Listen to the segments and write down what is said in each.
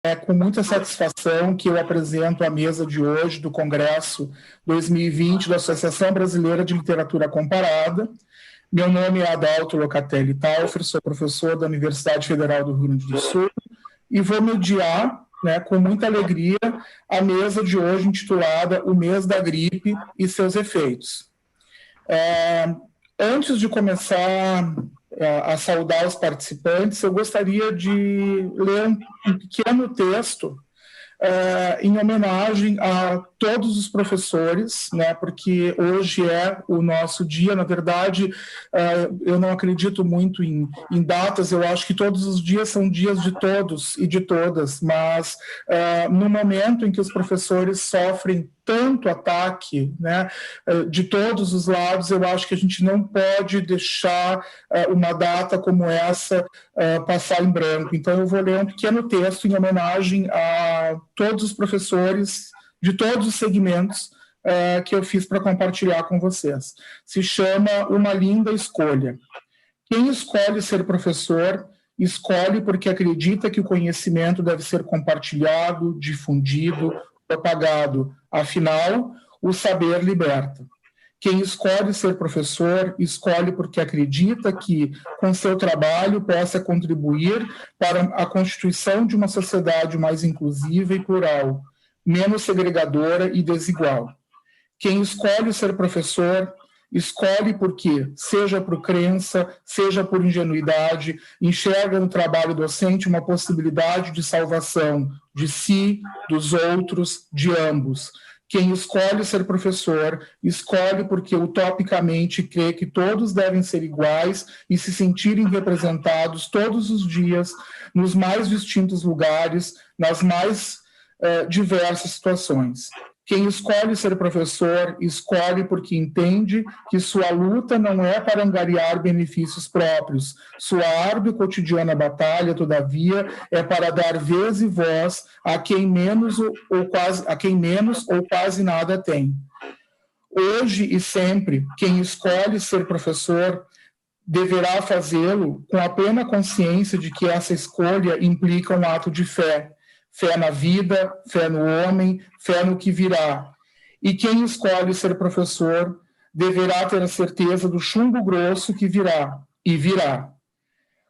É com muita satisfação que eu apresento a mesa de hoje do Congresso 2020 da Associação Brasileira de Literatura Comparada. Meu nome é Adalto Locatelli Taufer, sou professor da Universidade Federal do Rio Grande do Sul e vou mediar, com muita alegria, a mesa de hoje intitulada O Mês da Gripe e seus Efeitos. Antes de começar a saudar os participantes, eu gostaria de ler um pequeno texto em homenagem a todos os professores, porque hoje é o nosso dia. Na verdade, eu não acredito muito em datas, eu acho que todos os dias são dias de todos e de todas, mas no momento em que os professores sofrem tanto ataque, de todos os lados, eu acho que a gente não pode deixar uma data como essa passar em branco. Então, eu vou ler um pequeno texto em homenagem a todos os professores de todos os segmentos que eu fiz para compartilhar com vocês. Se chama Uma Linda Escolha. Quem escolhe ser professor, escolhe porque acredita que o conhecimento deve ser compartilhado, difundido, propagado. Afinal, o saber liberta. Quem escolhe ser professor, escolhe porque acredita que, com seu trabalho, possa contribuir para a constituição de uma sociedade mais inclusiva e plural, menos segregadora e desigual. Quem escolhe ser professor, escolhe porque, seja por crença, seja por ingenuidade, enxerga no trabalho docente uma possibilidade de salvação de si, dos outros, de ambos. Quem escolhe ser professor, escolhe porque utopicamente crê que todos devem ser iguais e se sentirem representados todos os dias, nos mais distintos lugares, nas mais diversas situações. Quem escolhe ser professor, escolhe porque entende que sua luta não é para angariar benefícios próprios. Sua árdua e cotidiana batalha, todavia, é para dar vez e voz a quem menos ou quase nada tem. Hoje e sempre, quem escolhe ser professor deverá fazê-lo com a plena consciência de que essa escolha implica um ato de fé. Fé na vida, fé no homem, fé no que virá. E quem escolhe ser professor deverá ter a certeza do chumbo grosso que virá, e virá.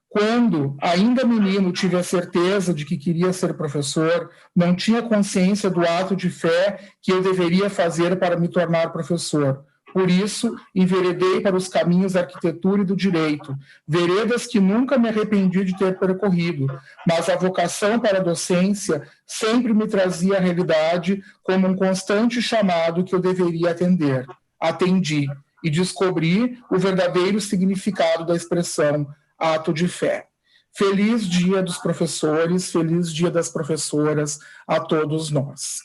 Quando, ainda menino, tive a certeza de que queria ser professor, não tinha consciência do ato de fé que eu deveria fazer para me tornar professor. Por isso, enveredei para os caminhos da arquitetura e do direito, veredas que nunca me arrependi de ter percorrido, mas a vocação para a docência sempre me trazia a realidade como um constante chamado que eu deveria atender. Atendi e descobri o verdadeiro significado da expressão ato de fé. Feliz Dia dos Professores, feliz Dia das Professoras a todos nós.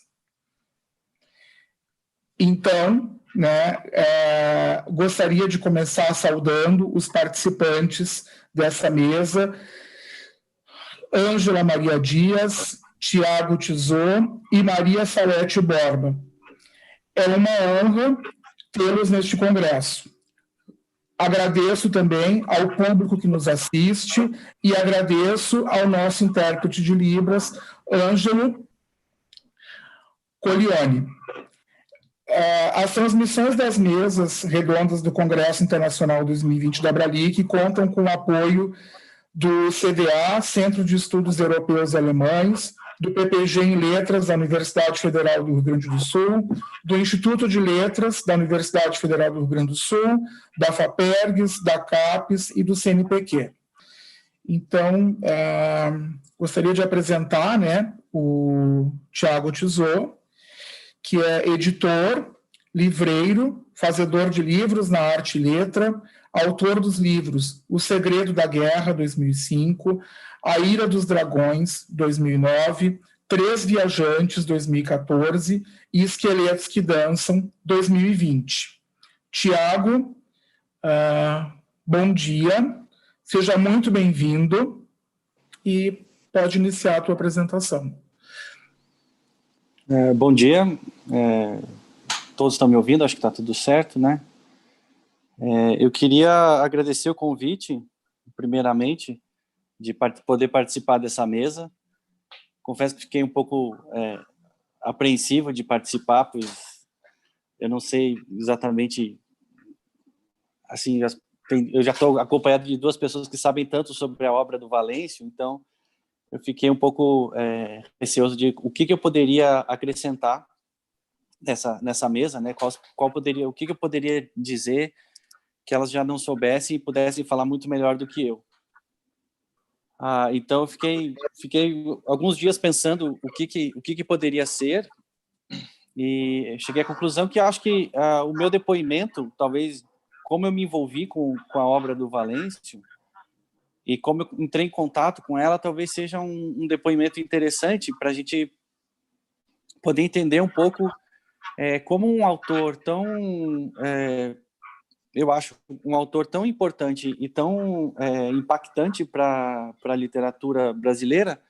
Então, gostaria de começar saudando os participantes dessa mesa: Ângela Maria Dias, Tiago Tizot e Maria Salete Borba. É uma honra tê-los neste congresso. Agradeço também ao público que nos assiste e agradeço ao nosso intérprete de Libras, Ângelo Colione. As transmissões das mesas redondas do Congresso Internacional 2020 da Abralic contam com o apoio do CDA, Centro de Estudos Europeus e Alemães, do PPG em Letras da Universidade Federal do Rio Grande do Sul, do Instituto de Letras da Universidade Federal do Rio Grande do Sul, da FAPERGS, da CAPES e do CNPq. Então, gostaria de apresentar o Tiago Tizot, que é editor, livreiro, fazedor de livros na arte e letra, autor dos livros O Segredo da Guerra, 2005, A Ira dos Dragões, 2009, Três Viajantes, 2014 e Esqueletos que Dançam, 2020. Tiago, bom dia, seja muito bem-vindo e pode iniciar a tua apresentação. Bom dia, todos estão me ouvindo, acho que está tudo certo, né? Eu queria agradecer o convite, primeiramente, de poder participar dessa mesa. confesso que fiquei um pouco apreensivo de participar, pois eu não sei exatamente, assim, eu já estou acompanhado de duas pessoas que sabem tanto sobre a obra do Valêncio, então eu fiquei um pouco receoso de o que eu poderia acrescentar nessa mesa, né? O que eu poderia dizer que elas já não soubessem e pudessem falar muito melhor do que eu. Então eu fiquei alguns dias pensando o que poderia ser, e cheguei à conclusão que acho que o meu depoimento, talvez, como eu me envolvi com a obra do Valêncio e como eu entrei em contato com ela, talvez seja um depoimento interessante para a gente poder entender um pouco como um autor tão, eu acho, um autor tão importante e tão impactante para a literatura brasileira,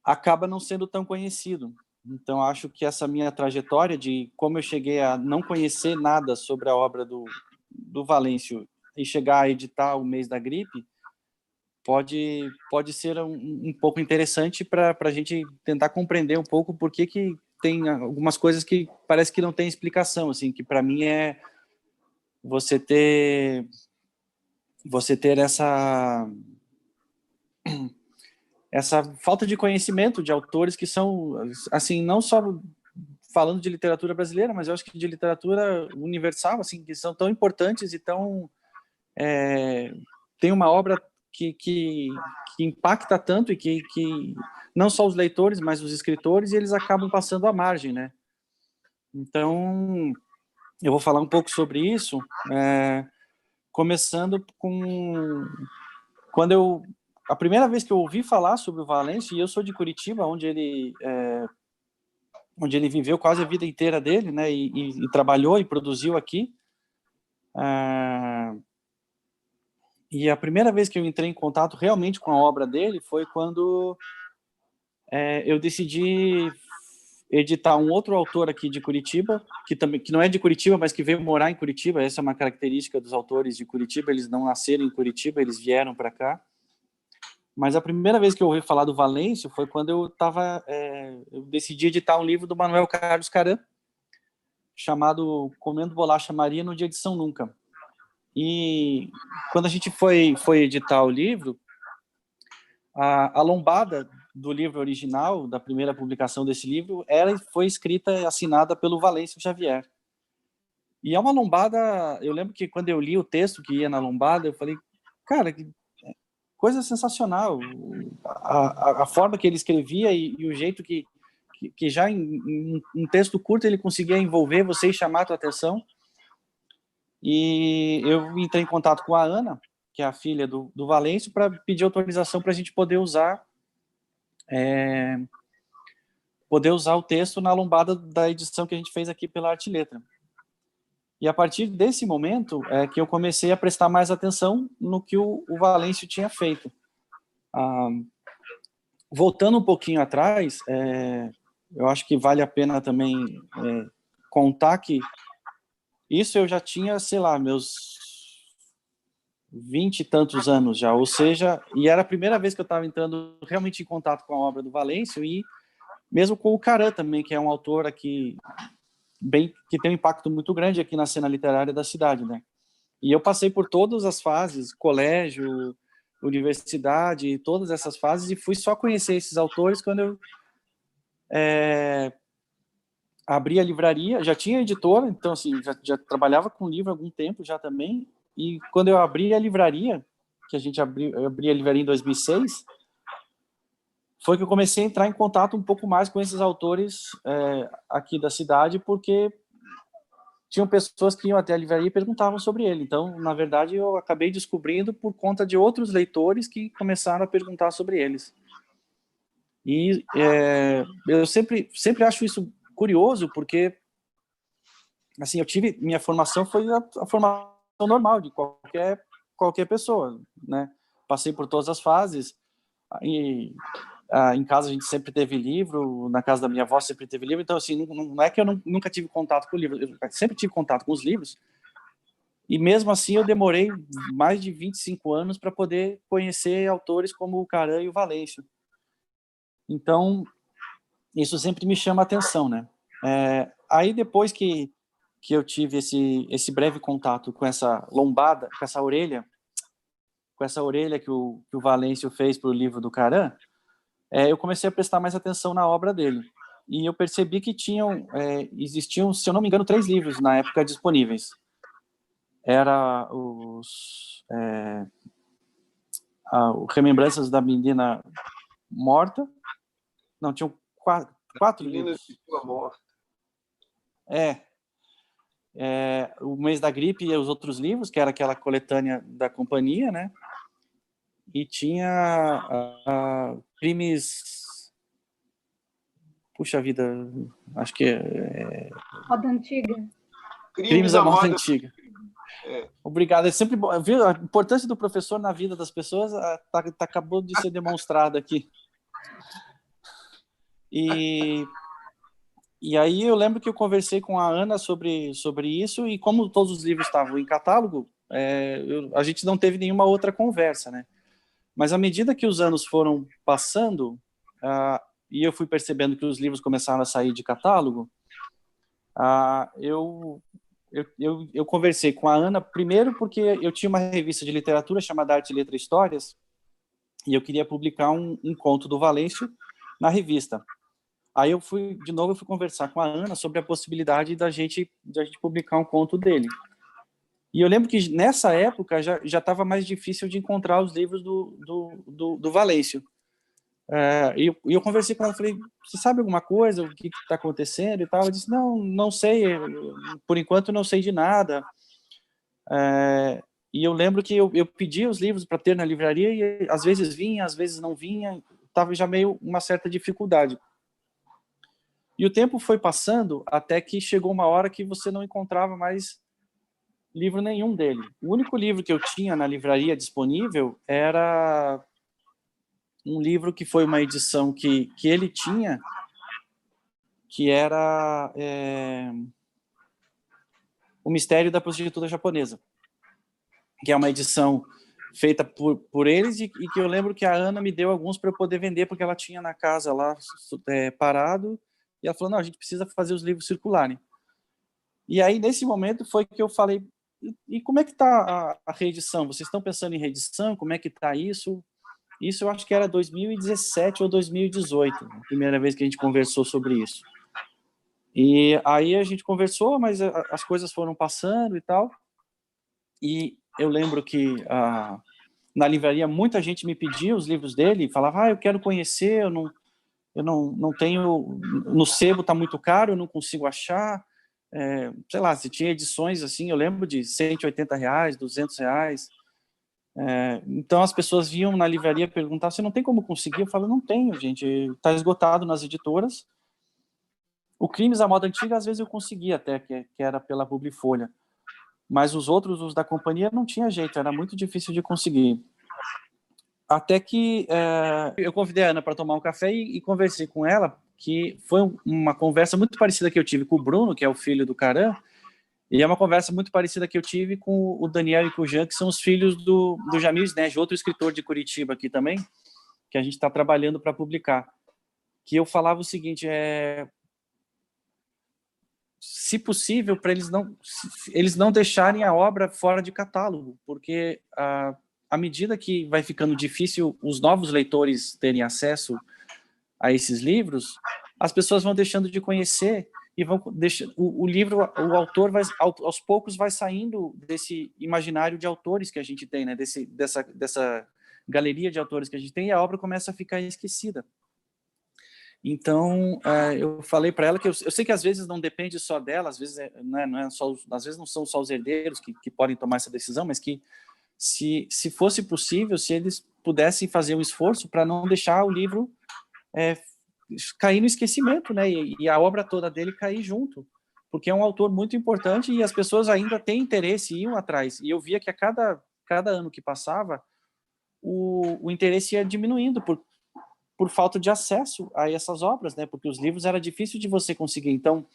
acaba não sendo tão conhecido. Então, acho que essa minha trajetória de como eu cheguei a não conhecer nada sobre a obra do Valêncio e chegar a editar O Mês da Gripe, pode ser um pouco interessante para a gente tentar compreender um pouco por que tem algumas coisas que parece que não tem explicação, assim, que para mim é você ter essa falta de conhecimento de autores que são, assim, não só falando de literatura brasileira, mas eu acho que de literatura universal, assim, que são tão importantes e tão tem uma obra que impacta tanto e que não só os leitores, mas os escritores, e eles acabam passando à margem, né? Então, eu vou falar um pouco sobre isso, começando com a primeira vez que eu ouvi falar sobre o Valêncio, e eu sou de Curitiba, onde ele viveu quase a vida inteira dele, né, e trabalhou e produziu aqui. E a primeira vez que eu entrei em contato realmente com a obra dele foi quando eu decidi editar um outro autor aqui de Curitiba, que não é de Curitiba, mas que veio morar em Curitiba. Essa é uma característica dos autores de Curitiba, eles não nasceram em Curitiba, eles vieram para cá. Mas a primeira vez que eu ouvi falar do Valêncio foi quando eu decidi editar um livro do Manuel Carlos Caram, chamado Comendo Bolacha Maria no Dia de São Nunca. E quando a gente foi editar o livro, a lombada do livro original, da primeira publicação desse livro, foi escrita e assinada pelo Valêncio Xavier. E é uma lombada, eu lembro que quando eu li o texto que ia na lombada, eu falei, cara, que coisa sensacional, a forma que ele escrevia e o jeito que já em um texto curto ele conseguia envolver você e chamar a tua atenção. E eu entrei em contato com a Ana, que é a filha do Valêncio, para pedir autorização para a gente poder usar o texto na lombada da edição que a gente fez aqui pela Arte e Letra. E a partir desse momento é que eu comecei a prestar mais atenção no que o Valêncio tinha feito. Voltando um pouquinho atrás, eu acho que vale a pena também contar que isso eu já tinha, sei lá, meus 20 e tantos anos já, ou seja, e era a primeira vez que eu estava entrando realmente em contato com a obra do Valêncio, e mesmo com o Caram também, que é um autor aqui, que tem um impacto muito grande aqui na cena literária da cidade, né? E eu passei por todas as fases, colégio, universidade, todas essas fases, e fui só conhecer esses autores quando eu abri a livraria. Já tinha editora, então assim, já trabalhava com livro há algum tempo já também, e quando eu abri a livraria, que eu abri a livraria em 2006, foi que eu comecei a entrar em contato um pouco mais com esses autores aqui da cidade, porque tinham pessoas que iam até a livraria e perguntavam sobre ele. Então, na verdade, eu acabei descobrindo por conta de outros leitores que começaram a perguntar sobre eles. E eu sempre acho isso curioso, porque assim, minha formação foi a formação normal de qualquer pessoa, né? Passei por todas as fases, e em casa a gente sempre teve livro, na casa da minha avó sempre teve livro, então assim, não é que eu nunca tive contato com o livro, eu sempre tive contato com os livros, e mesmo assim eu demorei mais de 25 anos para poder conhecer autores como o Caram e o Valêncio. Então, isso sempre me chama a atenção, né? Aí, depois que eu tive esse breve contato com essa lombada, com essa orelha que o Valêncio fez para o livro do Caran, eu comecei a prestar mais atenção na obra dele. E eu percebi que existiam, se eu não me engano, 3 livros na época disponíveis. Era o Remembranças da Menina Morta. Não, tinham 4 livros. Morta. O Mês da Gripe e os outros livros, que era aquela coletânea da companhia, né? E tinha Crimes... Puxa vida, acho que Moda Antiga. Crimes da Moda Antiga. Obrigado. É sempre bom. Viu? A importância do professor na vida das pessoas acabou de ser demonstrada aqui. E aí eu lembro que eu conversei com a Ana sobre isso, e como todos os livros estavam em catálogo, a gente não teve nenhuma outra conversa, né? Mas à medida que os anos foram passando, e eu fui percebendo que os livros começaram a sair de catálogo, eu conversei com a Ana, primeiro porque eu tinha uma revista de literatura chamada Arte, Letra e Histórias, e eu queria publicar um conto do Valêncio na revista. Aí eu fui conversar com a Ana sobre a possibilidade da gente publicar um conto dele. E eu lembro que nessa época já estava mais difícil de encontrar os livros do Valêncio. E eu conversei com ela, falei, você sabe alguma coisa, o que está acontecendo e tal? Ela disse, não sei, por enquanto não sei de nada. E eu lembro que eu pedia os livros para ter na livraria e às vezes vinha, às vezes não vinha, estava já meio uma certa dificuldade. E o tempo foi passando até que chegou uma hora que você não encontrava mais livro nenhum dele. O único livro que eu tinha na livraria disponível era um livro que foi uma edição que ele tinha, que era O Mistério da Prostituta Japonesa, que é uma edição feita por eles e que eu lembro que a Ana me deu alguns para eu poder vender, porque ela tinha na casa lá parado, e ela falou, não, a gente precisa fazer os livros circularem. E aí, nesse momento, foi que eu falei, e como é que está a reedição? Vocês estão pensando em reedição? Como é que está isso? Isso eu acho que era 2017 ou 2018, a primeira vez que a gente conversou sobre isso. E aí a gente conversou, mas as coisas foram passando e tal. E eu lembro que na livraria muita gente me pedia os livros dele, falava, eu quero conhecer, eu não tenho, no sebo está muito caro, eu não consigo achar. Sei lá, se tinha edições assim, eu lembro de R$180, R$200. Então as pessoas vinham na livraria perguntar, você não tem como conseguir? Eu falo, não tenho, gente, está esgotado nas editoras. O Crimes da Moda Antiga, às vezes eu conseguia até, que era pela Publifolha, mas os outros, os da companhia, não tinha jeito, era muito difícil de conseguir. Até que eu convidei a Ana para tomar um café e conversei com ela, que foi uma conversa muito parecida que eu tive com o Bruno, que é o filho do Caran, e é uma conversa muito parecida que eu tive com o Daniel e com o Jean, que são os filhos do Jamil Snej, outro escritor de Curitiba aqui também, que a gente está trabalhando para publicar. Que eu falava o seguinte, se possível, para eles não deixarem a obra fora de catálogo, porque à medida que vai ficando difícil os novos leitores terem acesso a esses livros, as pessoas vão deixando de conhecer e vão deixar o livro, o autor aos poucos vai saindo desse imaginário de autores que a gente tem, né? Dessa galeria de autores que a gente tem, e a obra começa a ficar esquecida. Então, eu falei para ela que eu sei que às vezes não depende só dela, às vezes às vezes não são só os herdeiros que podem tomar essa decisão, mas que se fosse possível, se eles pudessem fazer um esforço para não deixar o livro cair no esquecimento, né? E a obra toda dele cair junto, porque é um autor muito importante e as pessoas ainda têm interesse e iam atrás. E eu via que a cada ano que passava, o interesse ia diminuindo por falta de acesso a essas obras, né? Porque os livros era difícil de você conseguir. Então,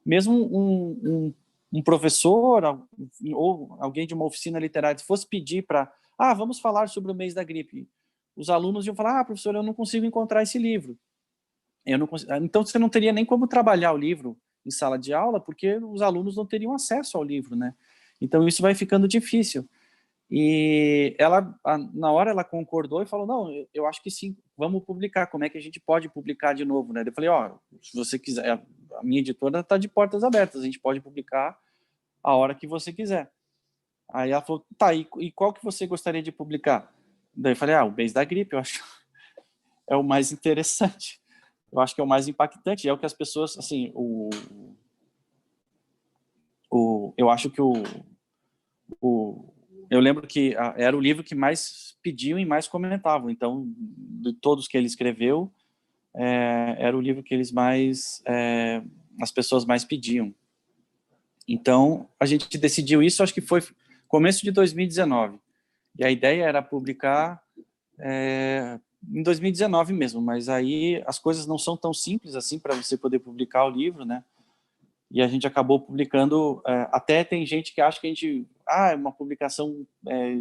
mesmo um professor ou alguém de uma oficina literária, se fosse pedir para, vamos falar sobre o mês da gripe, os alunos iam falar, professor, eu não consigo encontrar esse livro. Então, você não teria nem como trabalhar o livro em sala de aula, porque os alunos não teriam acesso ao livro, né? Então, isso vai ficando difícil. E ela, na hora, ela concordou e falou, não, eu acho que sim, vamos publicar, como é que a gente pode publicar de novo, né? Eu falei, ó, se você quiser, a minha editora está de portas abertas, a gente pode publicar a hora que você quiser. Aí ela falou, tá, e qual que você gostaria de publicar? Daí eu falei, o Beijo da Gripe, eu acho é o mais interessante. Eu acho que é o mais impactante, é o que as pessoas, assim, eu acho que eu lembro que era o livro que mais pediam e mais comentavam, então, de todos que ele escreveu, era o livro que eles mais, as pessoas mais pediam. Então, a gente decidiu isso, acho que foi começo de 2019, e a ideia era publicar em 2019 mesmo, mas aí as coisas não são tão simples assim para você poder publicar o livro, né? E a gente acabou publicando, até tem gente que acha que a gente, é uma publicação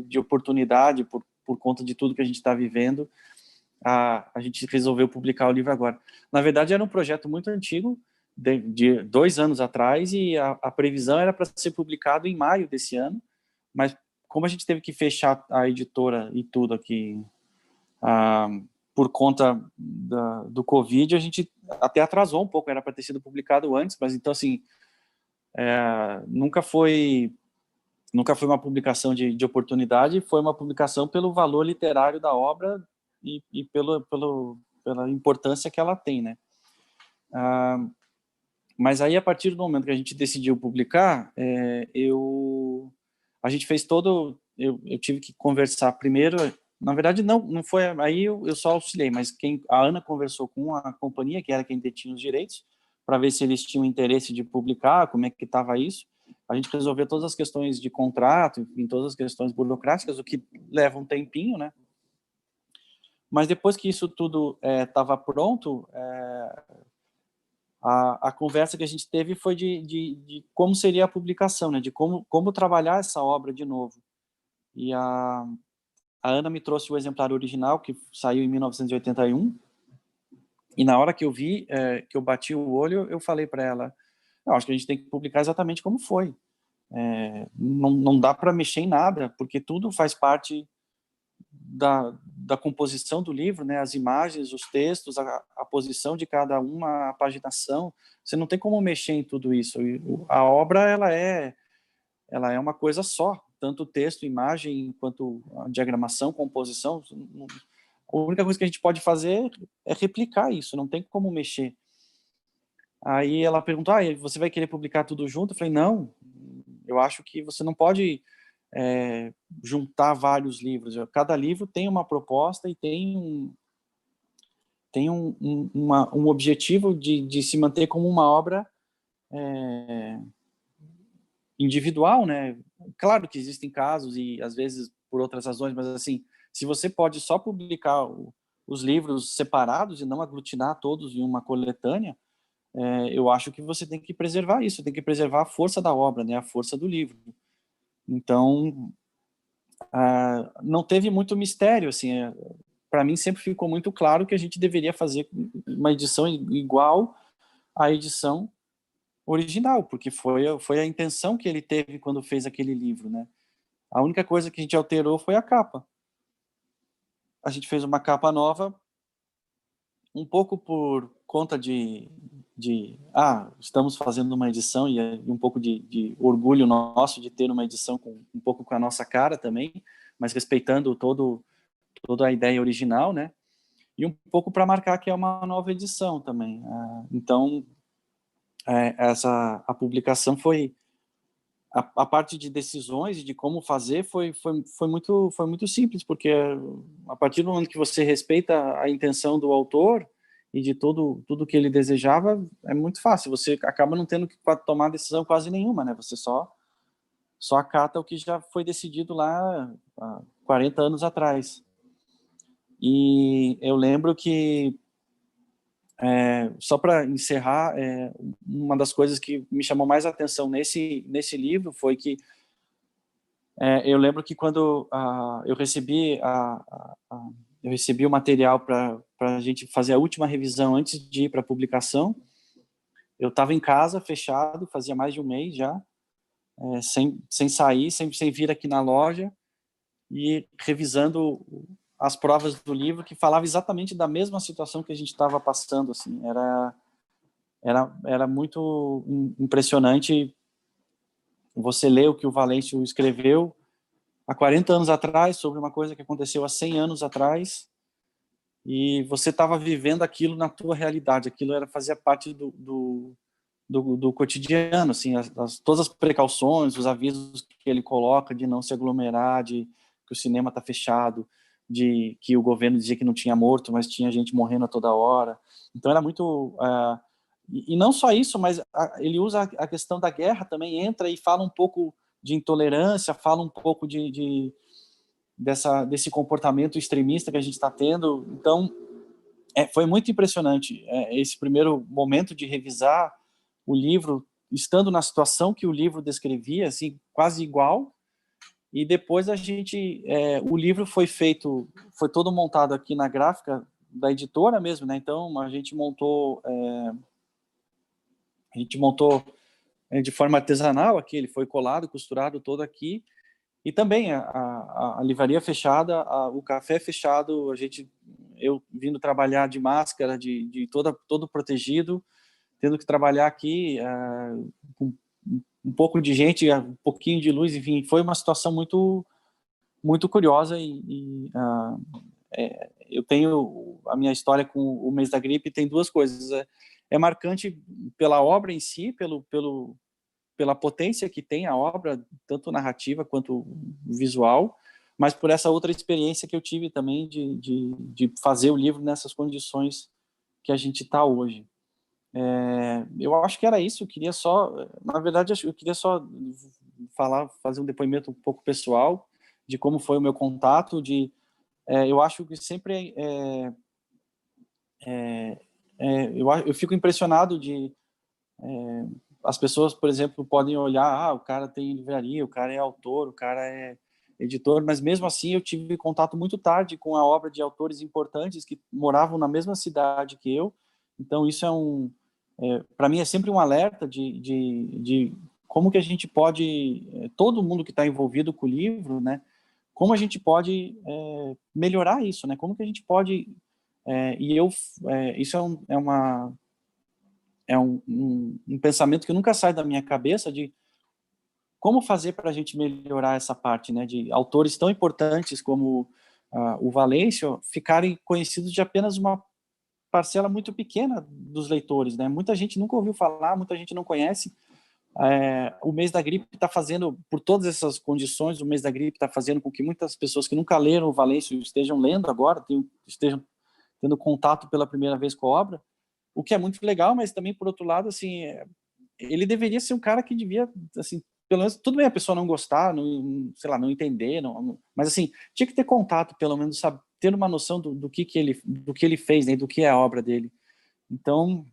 de oportunidade por conta de tudo que a gente está vivendo, a gente resolveu publicar o livro agora. Na verdade, era um projeto muito antigo, de 2 anos atrás, e a previsão era para ser publicado em maio desse ano, mas como a gente teve que fechar a editora e tudo aqui, por conta do Covid, a gente até atrasou um pouco, era para ter sido publicado antes, mas então, assim, nunca foi uma publicação de oportunidade, foi uma publicação pelo valor literário da obra e pela importância que ela tem, né? Mas aí, a partir do momento que a gente decidiu publicar, a gente fez eu tive que conversar primeiro, na verdade não foi, aí eu só auxiliei, mas a Ana conversou com a companhia, que era quem detinha os direitos, para ver se eles tinham interesse de publicar, como é que estava isso. A gente resolveu todas as questões de contrato, enfim, todas as questões burocráticas, o que leva um tempinho, né? Mas depois que isso tudo estava pronto, a conversa que a gente teve foi de como seria a publicação, né? De como trabalhar essa obra de novo. E a Ana me trouxe o exemplar original, que saiu em 1981, e na hora que eu vi, que eu bati o olho, eu falei para ela, acho que a gente tem que publicar exatamente como foi. Não dá para mexer em nada, porque tudo faz parte da composição do livro, né? As imagens, os textos, a posição de cada uma, a paginação, você não tem como mexer em tudo isso. E a obra, ela é uma coisa só, tanto texto, imagem, quanto a diagramação, composição. A única coisa que a gente pode fazer é replicar isso, não tem como mexer. Aí ela perguntou, você vai querer publicar tudo junto? Eu falei, não, eu acho que você não pode juntar vários livros. Cada livro tem uma proposta e tem um objetivo de se manter como uma obra individual, né? Claro que existem casos e às vezes por outras razões, mas assim, se você pode só publicar os livros separados e não aglutinar todos em uma coletânea, eu acho que você tem que preservar isso, tem que preservar a força da obra, né? A força do livro. Então, não teve muito mistério, assim, para mim sempre ficou muito claro que a gente deveria fazer uma edição igual à edição original, porque foi a intenção que ele teve quando fez aquele livro, né? A única coisa que a gente alterou foi a capa. A gente fez uma capa nova, um pouco por conta estamos fazendo uma edição e um pouco de orgulho nosso de ter uma edição um pouco com a nossa cara também, mas respeitando toda a ideia original, né? E um pouco para marcar que é uma nova edição também. Então, a publicação foi a parte de decisões e de como fazer foi muito simples, porque a partir do momento que você respeita a intenção do autor e de tudo que ele desejava, é muito fácil, você acaba não tendo que tomar decisão quase nenhuma, né? Você só acata o que já foi decidido lá há 40 anos atrás. E eu lembro que, só para encerrar, uma das coisas que me chamou mais atenção nesse livro foi que eu lembro que quando eu recebi eu recebi o material para a gente fazer a última revisão antes de ir para a publicação. Eu estava em casa, fechado, fazia mais de um mês já, sem sair, sem vir aqui na loja, e revisando as provas do livro, que falava exatamente da mesma situação que a gente estava passando. Assim, era muito impressionante você ler o que o Valêncio escreveu há 40 anos atrás, sobre uma coisa que aconteceu há 100 anos atrás, e você estava vivendo aquilo na tua realidade, aquilo fazia parte do cotidiano, assim, todas as precauções, os avisos que ele coloca de não se aglomerar, de que o cinema está fechado, de que o governo dizia que não tinha morto, mas tinha gente morrendo a toda hora. Então era muito... e não só isso, mas ele usa a questão da guerra também, entra e fala um pouco de intolerância, fala um pouco desse comportamento extremista que a gente está tendo. Então, foi muito impressionante esse primeiro momento de revisar o livro, estando na situação que o livro descrevia, assim, quase igual. E depois o livro foi todo montado aqui na gráfica da editora mesmo, né? Então a gente montou de forma artesanal aqui, ele foi colado, costurado todo aqui, e também a livraria fechada, o café fechado, eu vindo trabalhar de máscara, de todo protegido, tendo que trabalhar aqui com um pouco de gente, um pouquinho de luz, enfim, foi uma situação muito, muito curiosa. Eu tenho a minha história com o mês da gripe, tem duas coisas. É marcante pela obra em si, pela potência que tem a obra, tanto narrativa quanto visual, mas por essa outra experiência que eu tive também de fazer o livro nessas condições que a gente está hoje. Eu acho que era isso. Eu queria na verdade, eu queria só fazer um depoimento um pouco pessoal de como foi o meu contato. Eu acho que sempre eu fico impressionado as pessoas, por exemplo, podem olhar, o cara tem livraria, o cara é autor, o cara é editor, mas mesmo assim eu tive contato muito tarde com a obra de autores importantes que moravam na mesma cidade que eu. Então isso para mim é sempre um alerta de como que a gente pode, todo mundo que está envolvido com o livro, né, como a gente pode melhorar isso, né, como que a gente pode, isso é um pensamento que nunca sai da minha cabeça, de como fazer para a gente melhorar essa parte, né, de autores tão importantes como o Valêncio ficarem conhecidos de apenas uma parcela muito pequena dos leitores, né? Muita gente nunca ouviu falar, muita gente não conhece. O mês da gripe está fazendo, por todas essas condições, o mês da gripe está fazendo com que muitas pessoas que nunca leram o Valêncio estejam lendo agora, estejam tendo contato pela primeira vez com a obra, o que é muito legal, mas também, por outro lado, assim, ele deveria ser um cara que devia, assim, pelo menos, tudo bem a pessoa não gostar, sei lá, não entender, mas assim, tinha que ter contato, pelo menos, sabe, ter uma noção do que ele fez, né, do que é a obra dele. Então,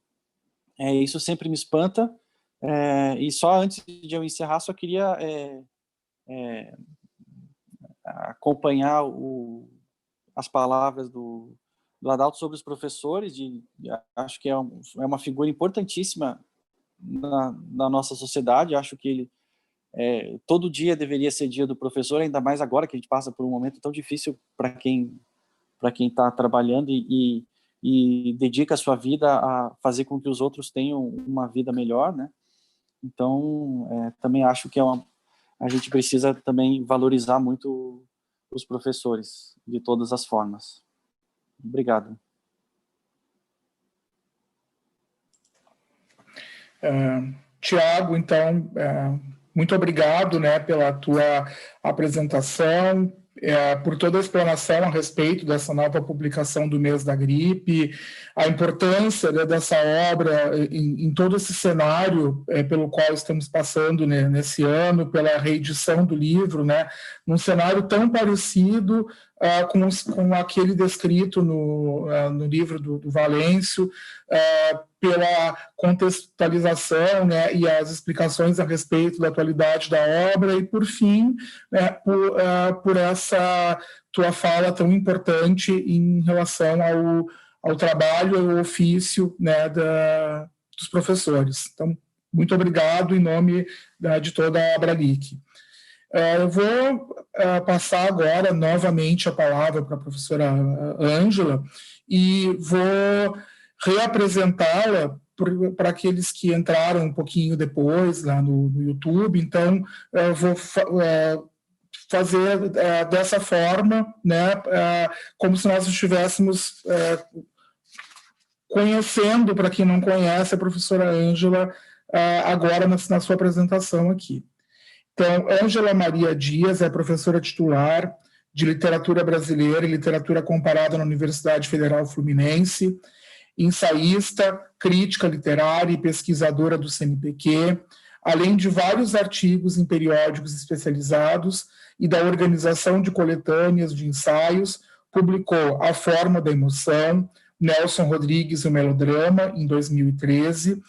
isso sempre me espanta. E só antes de eu encerrar, só queria acompanhar as palavras do Adalto sobre os professores. Acho que é uma figura importantíssima na nossa sociedade. Acho que ele todo dia deveria ser dia do professor, ainda mais agora que a gente passa por um momento tão difícil para quem está trabalhando e dedica a sua vida a fazer com que os outros tenham uma vida melhor, né? Então, também acho que a gente precisa também valorizar muito os professores de todas as formas. Obrigado. Tiago, então, muito obrigado, né, pela tua apresentação, por toda a explanação a respeito dessa nova publicação do mês da gripe, a importância, né, dessa obra em todo esse cenário pelo qual estamos passando, né, nesse ano, pela reedição do livro, né, num cenário tão parecido, com aquele descrito no livro do Valêncio, pela contextualização, né, e as explicações a respeito da atualidade da obra, e, por fim, né, por essa tua fala tão importante em relação ao trabalho e ao ofício, né, dos professores. Então, muito obrigado em nome de toda a Abralic. Eu vou passar agora novamente a palavra para a professora Ângela e vou reapresentá-la para aqueles que entraram um pouquinho depois lá no YouTube. Então, eu vou fazer dessa forma, né, como se nós estivéssemos conhecendo, para quem não conhece, a professora Ângela agora na sua apresentação aqui. Então, Ângela Maria Dias é professora titular de Literatura Brasileira e Literatura Comparada na Universidade Federal Fluminense, ensaísta, crítica literária e pesquisadora do CNPq, além de vários artigos em periódicos especializados e da organização de coletâneas de ensaios, publicou A Forma da Emoção, Nelson Rodrigues e o Melodrama, em 2013,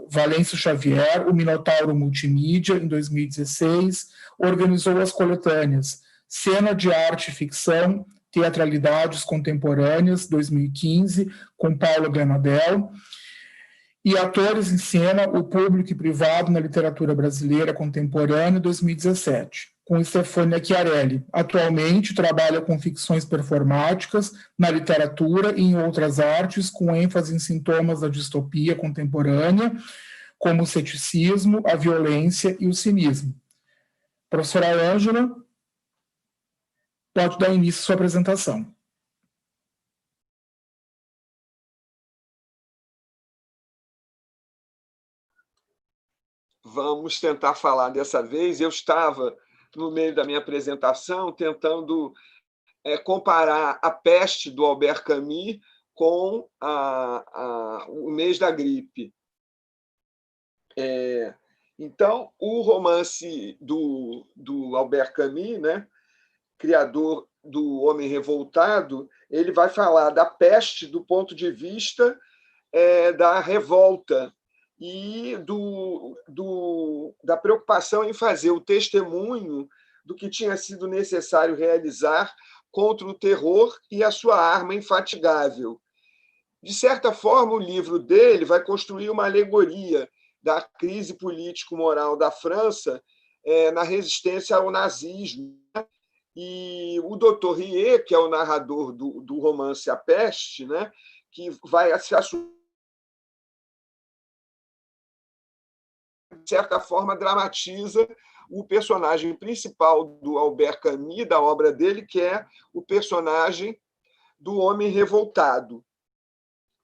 Valêncio Xavier, o Minotauro Multimídia, em 2016, organizou as coletâneas Cena de Arte e Ficção, Teatralidades Contemporâneas, 2015, com Paula Granadel, e Atores em Cena, o Público e Privado na Literatura Brasileira Contemporânea, 2017, com Stefânia Chiarelli. Atualmente trabalha com ficções performáticas na literatura e em outras artes, com ênfase em sintomas da distopia contemporânea, como o ceticismo, a violência e o cinismo. Professora Ângela, pode dar início à sua apresentação. Vamos tentar falar dessa vez. Eu estava, no meio da minha apresentação, tentando comparar A Peste, do Albert Camus, com O Mês da Gripe. Então, o romance do Albert Camus, né, criador do Homem Revoltado, ele vai falar da peste do ponto de vista da revolta e da preocupação em fazer o testemunho do que tinha sido necessário realizar contra o terror e a sua arma infatigável. De certa forma, o livro dele vai construir uma alegoria da crise político-moral da França na resistência ao nazismo. E o Dr. Rie, que é o narrador do romance A Peste, né, que vai se assumir, de certa forma, dramatiza o personagem principal do Albert Camus, da obra dele, que é o personagem do homem revoltado,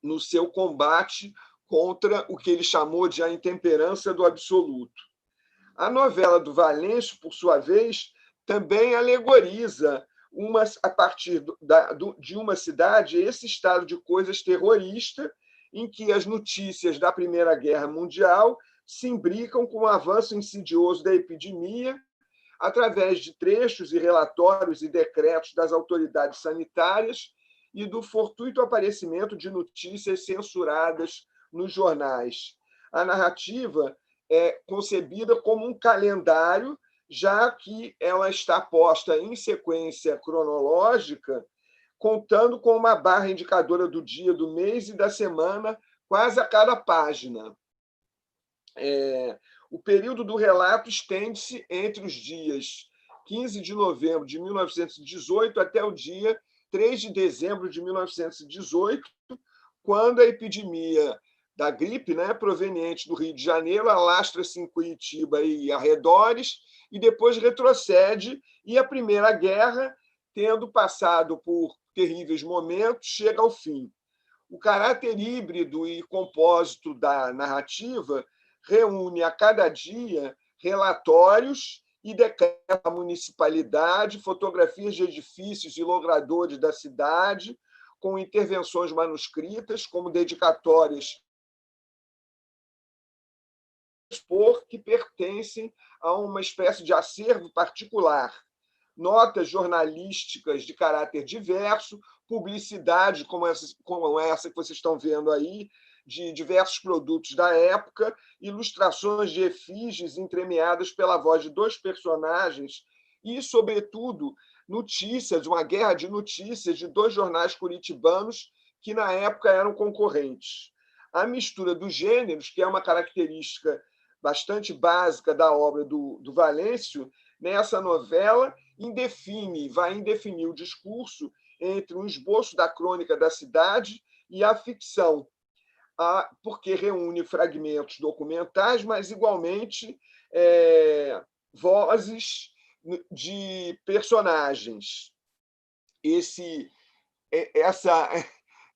no seu combate contra o que ele chamou de a intemperança do absoluto. A novela do Valêncio, por sua vez, também alegoriza, a partir de uma cidade, esse estado de coisas terrorista, em que as notícias da Primeira Guerra Mundial se imbricam com o avanço insidioso da epidemia, através de trechos e relatórios e decretos das autoridades sanitárias e do fortuito aparecimento de notícias censuradas nos jornais. A narrativa é concebida como um calendário, já que ela está posta em sequência cronológica, contando com uma barra indicadora do dia, do mês e da semana, quase a cada página. O período do relato estende-se entre os dias 15 de novembro de 1918 até o dia 3 de dezembro de 1918, quando a epidemia da gripe, né, proveniente do Rio de Janeiro, alastra-se em Curitiba e arredores, e depois retrocede, e a Primeira Guerra, tendo passado por terríveis momentos, chega ao fim. O caráter híbrido e compósito da narrativa reúne a cada dia relatórios e decretos da municipalidade, fotografias de edifícios e logradores da cidade, com intervenções manuscritas, como dedicatórias que pertencem a uma espécie de acervo particular. notas jornalísticas de caráter diverso, publicidade como essa que vocês estão vendo aí, de diversos produtos da época, ilustrações de efígies entremeadas pela voz de dois personagens e, sobretudo, notícias, uma guerra de notícias de dois jornais curitibanos que, na época, eram concorrentes. A mistura dos gêneros, que é uma característica bastante básica da obra do Valêncio, nessa novela vai indefinir o discurso entre um esboço da crônica da cidade e a ficção, porque reúne fragmentos documentais, mas, igualmente, vozes de personagens.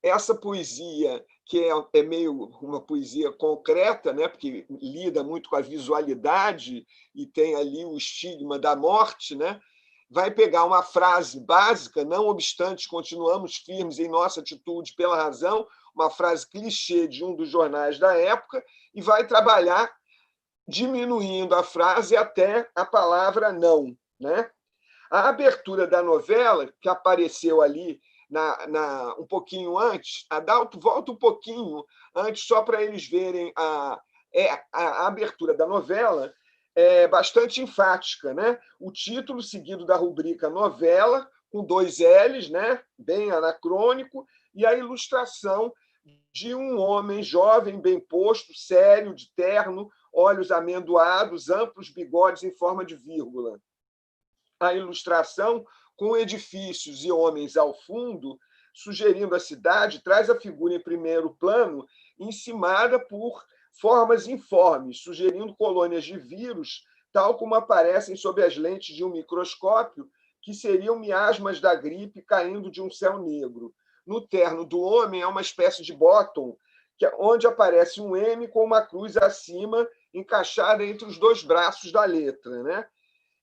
Essa poesia, que é meio uma poesia concreta, né, porque lida muito com a visualidade e tem ali o estigma da morte, né, vai pegar uma frase básica, não obstante continuamos firmes em nossa atitude pela razão, uma frase clichê de um dos jornais da época, e vai trabalhar diminuindo a frase até a palavra não, né? A abertura da novela, que apareceu ali um pouquinho antes, Adalto, volta um pouquinho antes, só para eles verem a abertura da novela, é bastante enfática, né? O título seguido da rubrica novela, com 2 L's, né? Bem anacrônico, e a ilustração de um homem jovem, bem posto, sério, de terno, olhos amendoados, amplos bigodes em forma de vírgula. A ilustração, com edifícios e homens ao fundo, sugerindo a cidade, traz a figura em primeiro plano, encimada por formas informes, sugerindo colônias de vírus, tal como aparecem sob as lentes de um microscópio, que seriam miasmas da gripe caindo de um céu negro. No terno do homem é uma espécie de bottom, onde aparece um M com uma cruz acima, encaixada entre os 2 braços da letra, né?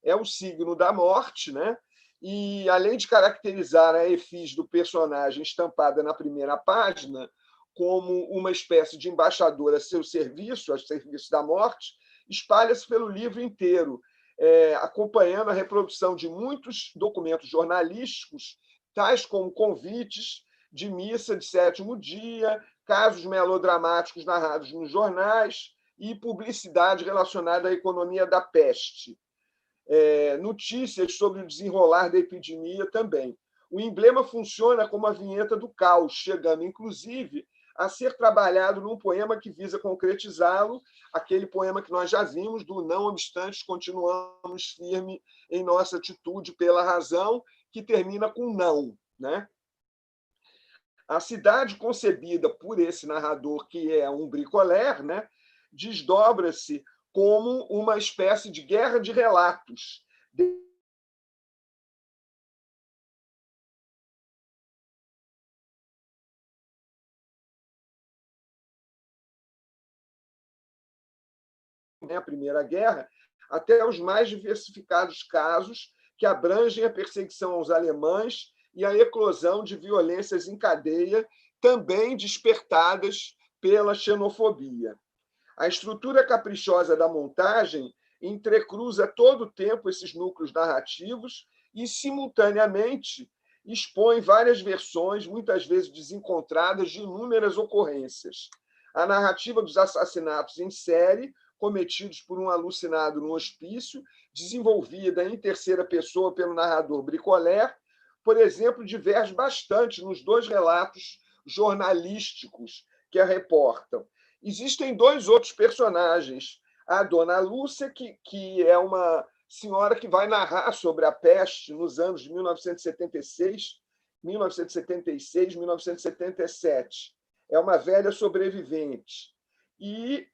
É o signo da morte, né? E, além de caracterizar a efígie do personagem estampada na primeira página como uma espécie de embaixador a seu serviço da morte, espalha-se pelo livro inteiro, acompanhando a reprodução de muitos documentos jornalísticos, tais como convites de missa de 7º dia, casos melodramáticos narrados nos jornais e publicidade relacionada à economia da peste. Notícias sobre o desenrolar da epidemia também. O emblema funciona como a vinheta do caos, chegando, inclusive, a ser trabalhado num poema que visa concretizá-lo, aquele poema que nós já vimos, do Não obstante, continuamos firme em nossa atitude pela razão, que termina com não, né? A cidade concebida por esse narrador, que é um bricoleur, né, desdobra-se como uma espécie de guerra de relatos. A Primeira Guerra, até os mais diversificados casos que abrangem a perseguição aos alemães e a eclosão de violências em cadeia, também despertadas pela xenofobia. A estrutura caprichosa da montagem entrecruza todo o tempo esses núcleos narrativos e, simultaneamente, expõe várias versões, muitas vezes desencontradas, de inúmeras ocorrências. A narrativa dos assassinatos em série, cometidos por um alucinado no hospício, desenvolvida em terceira pessoa pelo narrador bricoleur, por exemplo, diverge bastante nos 2 relatos jornalísticos que a reportam. Existem 2 outros personagens. A Dona Lúcia, que é uma senhora que vai narrar sobre a peste nos anos de 1976, 1977. É uma velha sobrevivente. E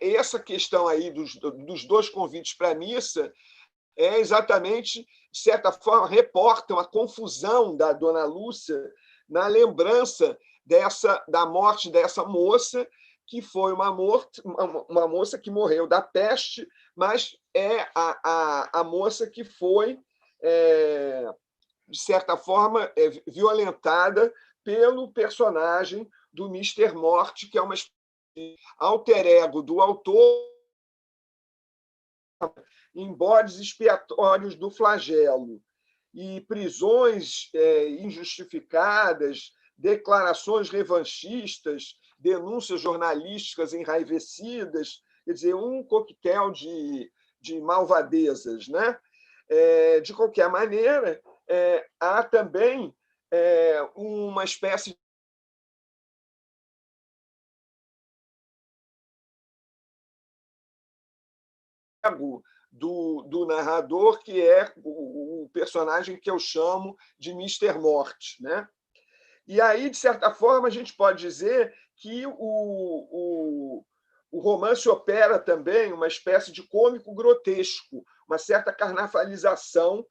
essa questão aí dos 2 convites para a missa é exatamente, de certa forma, reportam a confusão da Dona Lúcia na lembrança da morte dessa moça, que foi uma moça que morreu da peste, mas é a moça que foi, de certa forma, violentada pelo personagem do Mister Morte, que é uma alter ego do autor, em bodes expiatórios do flagelo, e prisões injustificadas, declarações revanchistas, denúncias jornalísticas enraivecidas, quer dizer, um coquetel de malvadezas, né? De qualquer maneira, há também uma espécie do narrador, que é o personagem que eu chamo de Mister Morte, né? E aí, de certa forma, a gente pode dizer que o romance opera também uma espécie de cômico grotesco, uma certa carnavalização,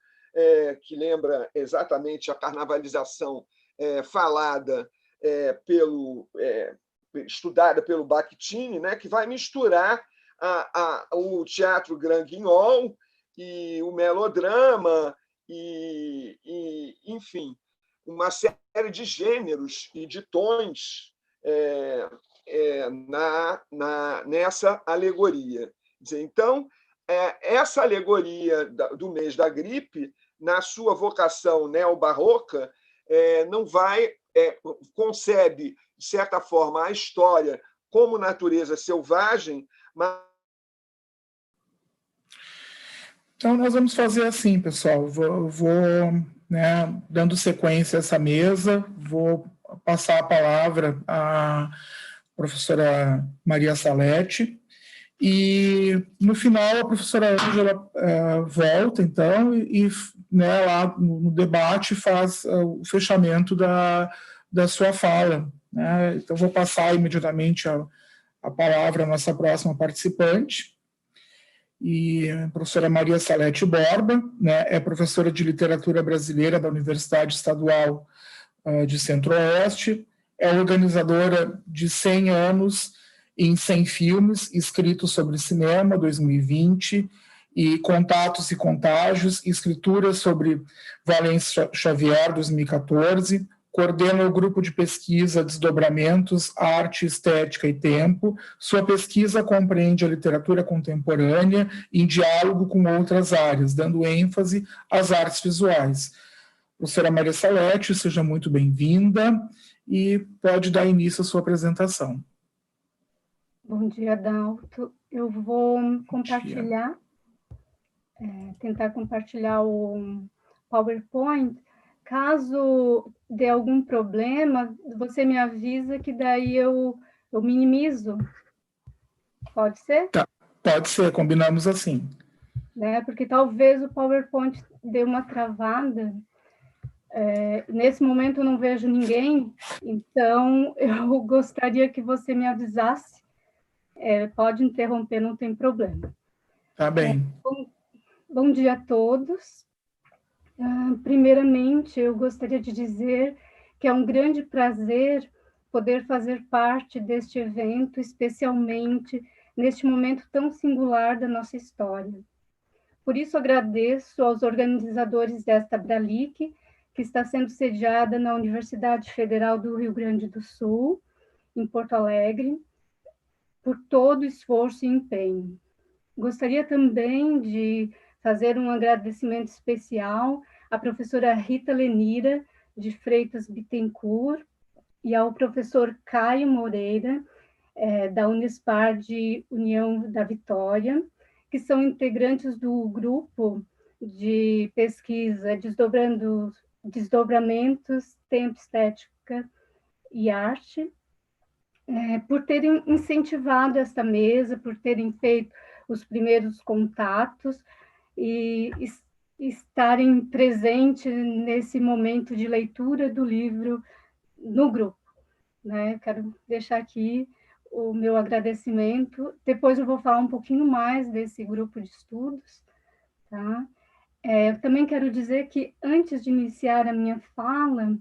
que lembra exatamente a carnavalização falada estudada pelo Bakhtin, né, que vai misturar o teatro grand guignol e o melodrama, enfim, uma série de gêneros e de tons nessa alegoria. Então, essa alegoria do mês da gripe, na sua vocação neobarroca, não concebe, de certa forma, a história como natureza selvagem, mas... Então, nós vamos fazer assim, pessoal. Vou né, dando sequência a essa mesa, vou passar a palavra à professora Maria Salete, e, no final, a professora Ângela volta, então, e né, lá no debate faz o fechamento da sua fala. Né? Então, vou passar imediatamente a palavra à nossa próxima participante, e a professora Maria Salete Borba, né, é professora de literatura brasileira da Universidade Estadual de Centro-Oeste, é organizadora de 100 anos em 100 filmes escritos sobre cinema, 2020, e Contatos e Contágios, escrituras sobre Valêncio Xavier, 2014, coordena o grupo de pesquisa Desdobramentos, Arte, Estética e Tempo. Sua pesquisa compreende a literatura contemporânea em diálogo com outras áreas, dando ênfase às artes visuais. Professora Maria Salete, seja muito bem-vinda e pode dar início à sua apresentação. Bom dia, Adalto. Eu vou compartilhar, tentar compartilhar o PowerPoint. Caso dê algum problema, você me avisa que daí eu minimizo. Pode ser? Tá, pode ser, combinamos assim. Né? Porque talvez o PowerPoint dê uma travada. Nesse momento eu não vejo ninguém, então eu gostaria que você me avisasse. Pode interromper, não tem problema. Tá bem. Bom dia a todos. Primeiramente, eu gostaria de dizer que é um grande prazer poder fazer parte deste evento, especialmente neste momento tão singular da nossa história. Por isso, agradeço aos organizadores desta Bralic, que está sendo sediada na Universidade Federal do Rio Grande do Sul, em Porto Alegre, por todo o esforço e empenho. Gostaria também de fazer um agradecimento especial à professora Rita Lenira, de Freitas Bittencourt, e ao professor Caio Moreira, da Unespar de União da Vitória, que são integrantes do grupo de pesquisa Desdobramentos, Tempo, Estética e Arte, por terem incentivado esta mesa, por terem feito os primeiros contatos e estarem presentes nesse momento de leitura do livro no grupo. Né? Quero deixar aqui o meu agradecimento. Depois eu vou falar um pouquinho mais desse grupo de estudos. Tá? Eu também quero dizer que, antes de iniciar a minha fala,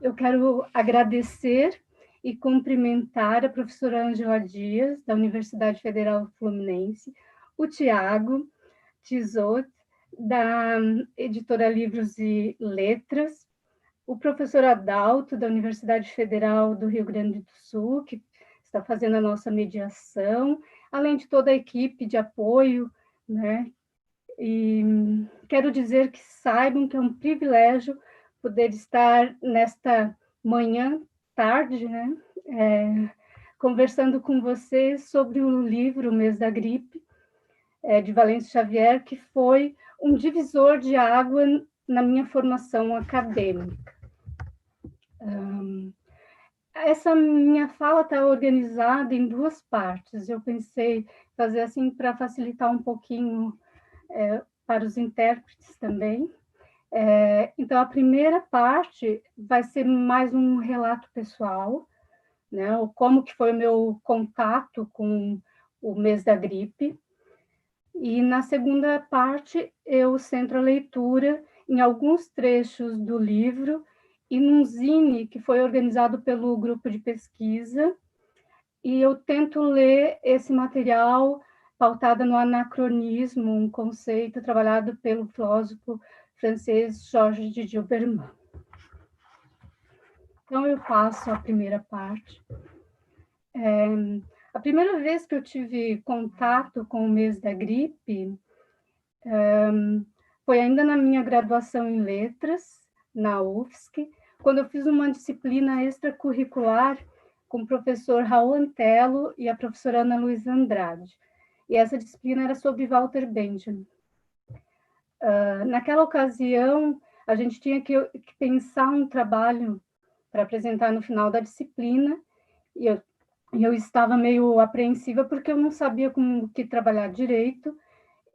eu quero agradecer e cumprimentar a professora Ângela Dias, da Universidade Federal Fluminense, o Tiago Tizot, da editora Livros e Letras, o professor Adalto, da Universidade Federal do Rio Grande do Sul, que está fazendo a nossa mediação, além de toda a equipe de apoio né? E quero dizer que saibam que é um privilégio poder estar nesta manhã, tarde, né? Conversando com vocês sobre o livro O Mês da Gripe, de Valêncio Xavier, que foi um divisor de água na minha formação acadêmica. Essa minha fala está organizada em duas partes. Eu pensei fazer assim para facilitar um pouquinho para os intérpretes também. Então, a primeira parte vai ser mais um relato pessoal, né? Como que foi o meu contato com o mês da gripe. E na segunda parte, eu centro a leitura em alguns trechos do livro e num zine que foi organizado pelo grupo de pesquisa, e eu tento ler esse material pautado no anacronismo, um conceito trabalhado pelo filósofo francês Georges de Gilberman. Então, eu faço a primeira parte. A primeira vez que eu tive contato com o mês da gripe foi ainda na minha graduação em letras, na UFSC, quando eu fiz uma disciplina extracurricular com o professor Raul Antelo e a professora Ana Luísa Andrade. E essa disciplina era sobre Walter Benjamin. Naquela ocasião, a gente tinha que pensar um trabalho para apresentar no final da disciplina, e eu estava meio apreensiva porque eu não sabia como que trabalhar direito,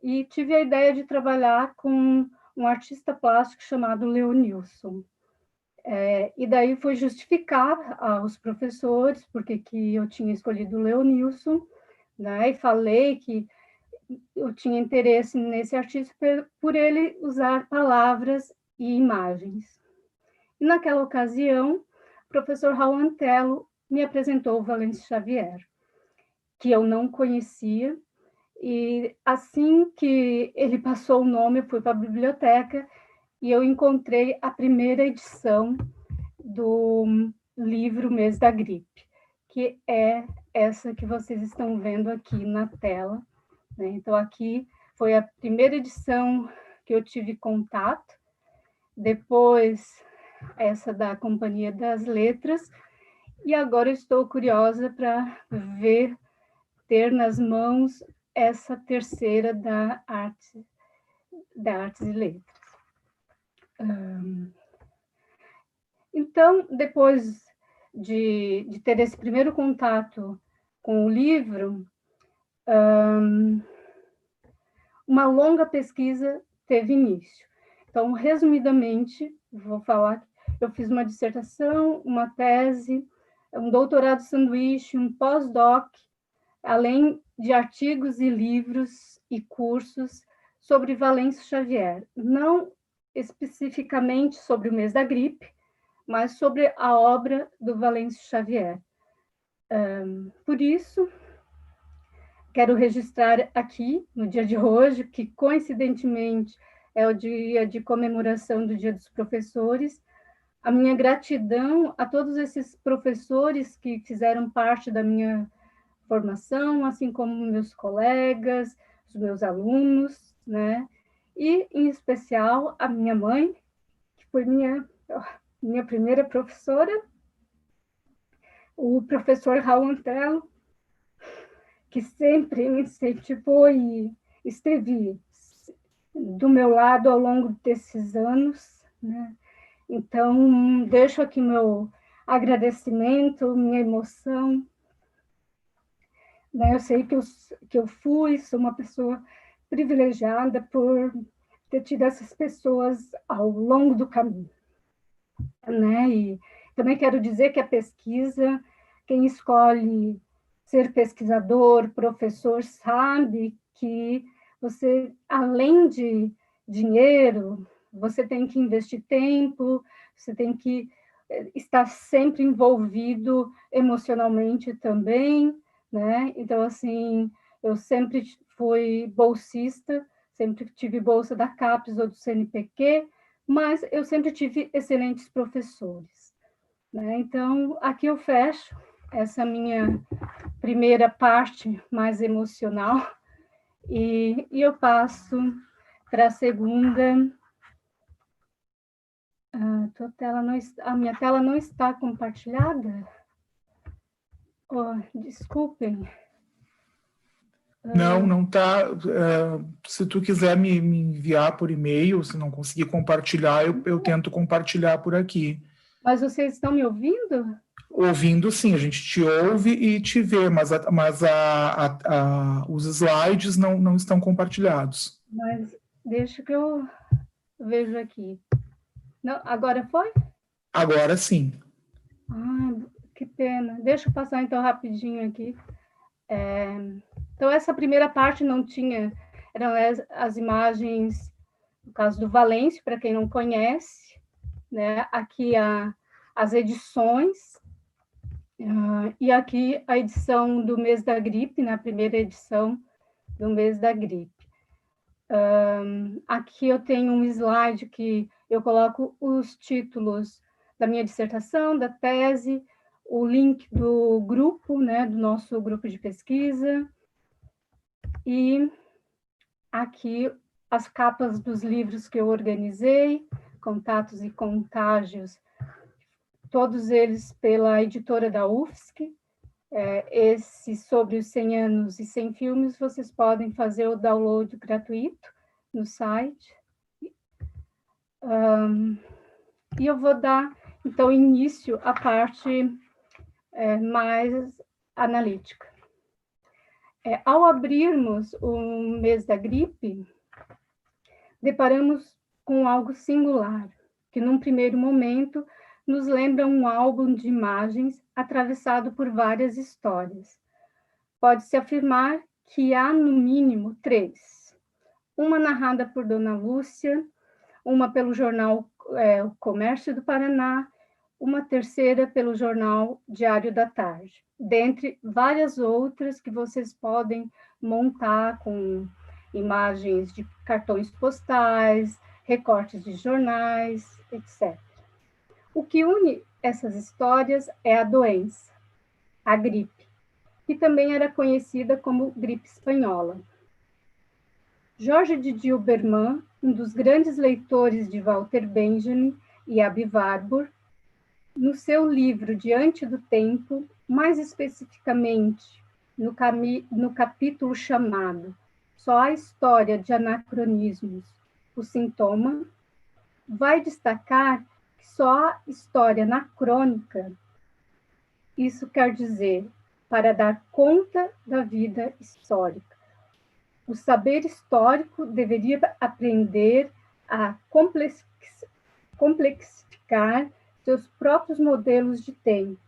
e tive a ideia de trabalhar com um artista plástico chamado Leonilson. E daí foi justificar aos professores porque que eu tinha escolhido o Leonilson, né, e falei que eu tinha interesse nesse artista por ele usar palavras e imagens. E naquela ocasião, o professor Raul Antelo me apresentou o Valêncio Xavier, que eu não conhecia, e assim que ele passou o nome, eu fui para a biblioteca e eu encontrei a primeira edição do livro Mês da Gripe, que é essa que vocês estão vendo aqui na tela, né? Então, aqui foi a primeira edição que eu tive contato, depois essa da Companhia das Letras, e agora estou curiosa para ter nas mãos essa terceira da Artes e Letras. Então, depois de ter esse primeiro contato com o livro, uma longa pesquisa teve início. Então, resumidamente, vou falar, eu fiz uma dissertação, uma tese, um doutorado sanduíche, um pós-doc, além de artigos e livros e cursos sobre Valêncio Xavier, não especificamente sobre o mês da gripe, mas sobre a obra do Valêncio Xavier. Por isso, quero registrar aqui, no dia de hoje, que coincidentemente é o dia de comemoração do Dia dos Professores, a minha gratidão a todos esses professores que fizeram parte da minha formação, assim como meus colegas, os meus alunos, né? E, em especial, a minha mãe, que foi minha primeira professora, o professor Raul Antelo, que sempre me incentivou e esteve do meu lado ao longo desses anos, né? Então, deixo aqui meu agradecimento, minha emoção. Eu sei que eu sou uma pessoa privilegiada por ter tido essas pessoas ao longo do caminho, né? E também quero dizer que a pesquisa, quem escolhe ser pesquisador, professor, sabe que você, além de dinheiro, você tem que investir tempo, você tem que estar sempre envolvido emocionalmente também, né? Então, assim, eu sempre fui bolsista, sempre tive bolsa da CAPES ou do CNPq, mas eu sempre tive excelentes professores, né? Então, aqui eu fecho essa minha primeira parte mais emocional E eu passo para a segunda. A minha tela não está compartilhada? Oh, desculpem. Não está. Se tu quiser me enviar por e-mail, se não conseguir compartilhar, eu tento compartilhar por aqui. Mas vocês estão me ouvindo? Ouvindo, sim, a gente te ouve e te vê, mas os slides não estão compartilhados. Mas deixa que eu vejo aqui. Não, agora foi? Agora sim. Que pena. Deixa eu passar então rapidinho aqui. Então, essa primeira parte não tinha, eram as imagens, no caso do Valêncio, para quem não conhece, né? Aqui as edições, e aqui a edição do mês da gripe, na primeira edição do mês da gripe. Aqui eu tenho um slide que eu coloco os títulos da minha dissertação, da tese, o link do grupo, né, do nosso grupo de pesquisa, e aqui as capas dos livros que eu organizei, Contatos e Contágios, todos eles pela editora da UFSC. Esse sobre os 100 anos e 100 filmes, vocês podem fazer o download gratuito no site. E eu vou dar, então, início à parte mais analítica. Ao abrirmos o mês da gripe, deparamos com algo singular, que num primeiro momento nos lembra um álbum de imagens atravessado por várias histórias. Pode-se afirmar que há, no mínimo, 3. Uma narrada por Dona Lúcia, uma pelo jornal O Comércio do Paraná, uma terceira pelo jornal Diário da Tarde, dentre várias outras que vocês podem montar com imagens de cartões postais, recortes de jornais, etc. O que une essas histórias é a doença, a gripe, que também era conhecida como gripe espanhola. Jorge de Dilberman, um dos grandes leitores de Walter Benjamin e Aby Warburg, no seu livro Diante do Tempo, mais especificamente no capítulo chamado Só a História de Anacronismos, o Sintoma, vai destacar que só a história anacrônica, isso quer dizer, para dar conta da vida histórica. O saber histórico deveria aprender a complexificar seus próprios modelos de tempo,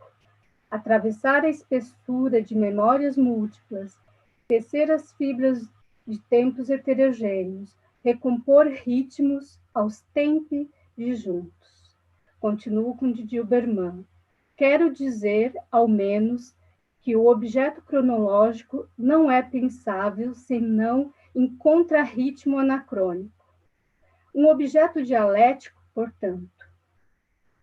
atravessar a espessura de memórias múltiplas, tecer as fibras de tempos heterogêneos, recompor ritmos aos tempi disjuntos. Continuo com Dilberman. Quero dizer, ao menos, que o objeto cronológico não é pensável senão em contrarritmo anacrônico. Um objeto dialético, portanto.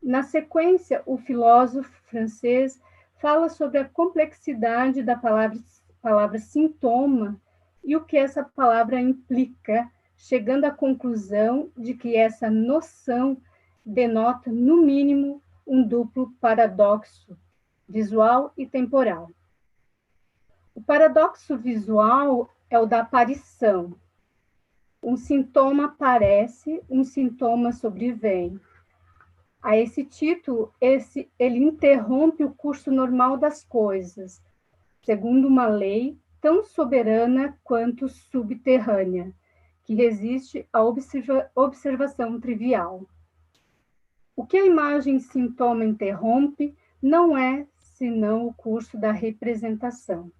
Na sequência, o filósofo francês fala sobre a complexidade da palavra sintoma e o que essa palavra implica, chegando à conclusão de que essa noção denota, no mínimo, um duplo paradoxo visual e temporal. O paradoxo visual é o da aparição. Um sintoma aparece, um sintoma sobrevém. A esse título, ele interrompe o curso normal das coisas, segundo uma lei tão soberana quanto subterrânea, que resiste à observação trivial. O que a imagem sintoma interrompe não é senão o curso da representação.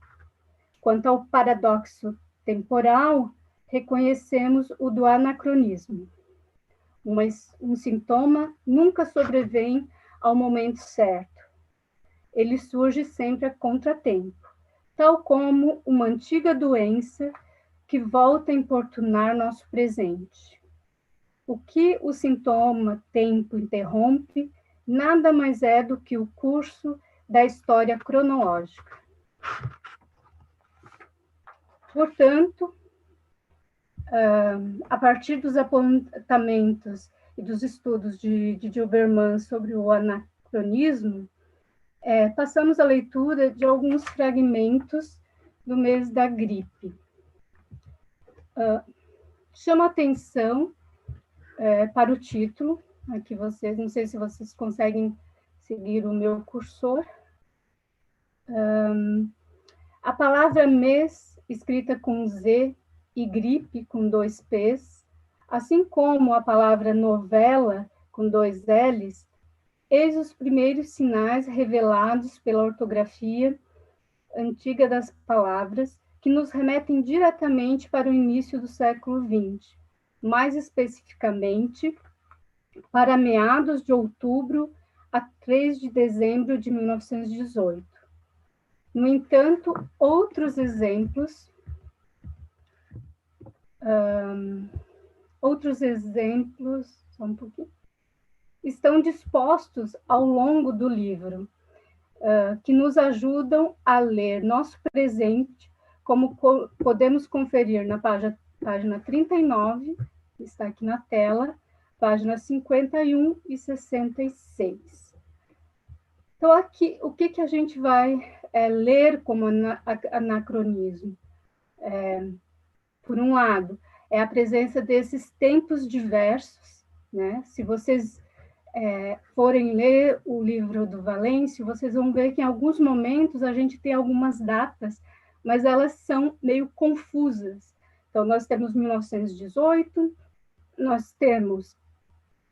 Quanto ao paradoxo temporal, reconhecemos o do anacronismo. Um sintoma nunca sobrevém ao momento certo. Ele surge sempre a contratempo, tal como uma antiga doença que volta a importunar nosso presente. O que o sintoma tempo interrompe nada mais é do que o curso da história cronológica. Portanto, a partir dos apontamentos e dos estudos de Dilberman sobre o anacronismo, passamos a leitura de alguns fragmentos do mês da gripe. Chama atenção para o título, aqui vocês, não sei se vocês conseguem seguir o meu cursor. A palavra mês, escrita com Z, e gripe, com 2 P's, assim como a palavra novela, com 2 L's, eis os primeiros sinais revelados pela ortografia antiga das palavras, que nos remetem diretamente para o início do século XX, mais especificamente para meados de outubro a 3 de dezembro de 1918. No entanto, outros exemplos só um pouquinho, estão dispostos ao longo do livro, que nos ajudam a ler nosso presente, como podemos conferir na página 39, que está aqui na tela, páginas 51 e 66. Então, aqui, o que a gente vai ler como anacronismo? Por um lado, é a presença desses tempos diversos, né? Se vocês forem ler o livro do Valêncio, vocês vão ver que em alguns momentos a gente tem algumas datas, mas elas são meio confusas. Então, nós temos 1918, nós temos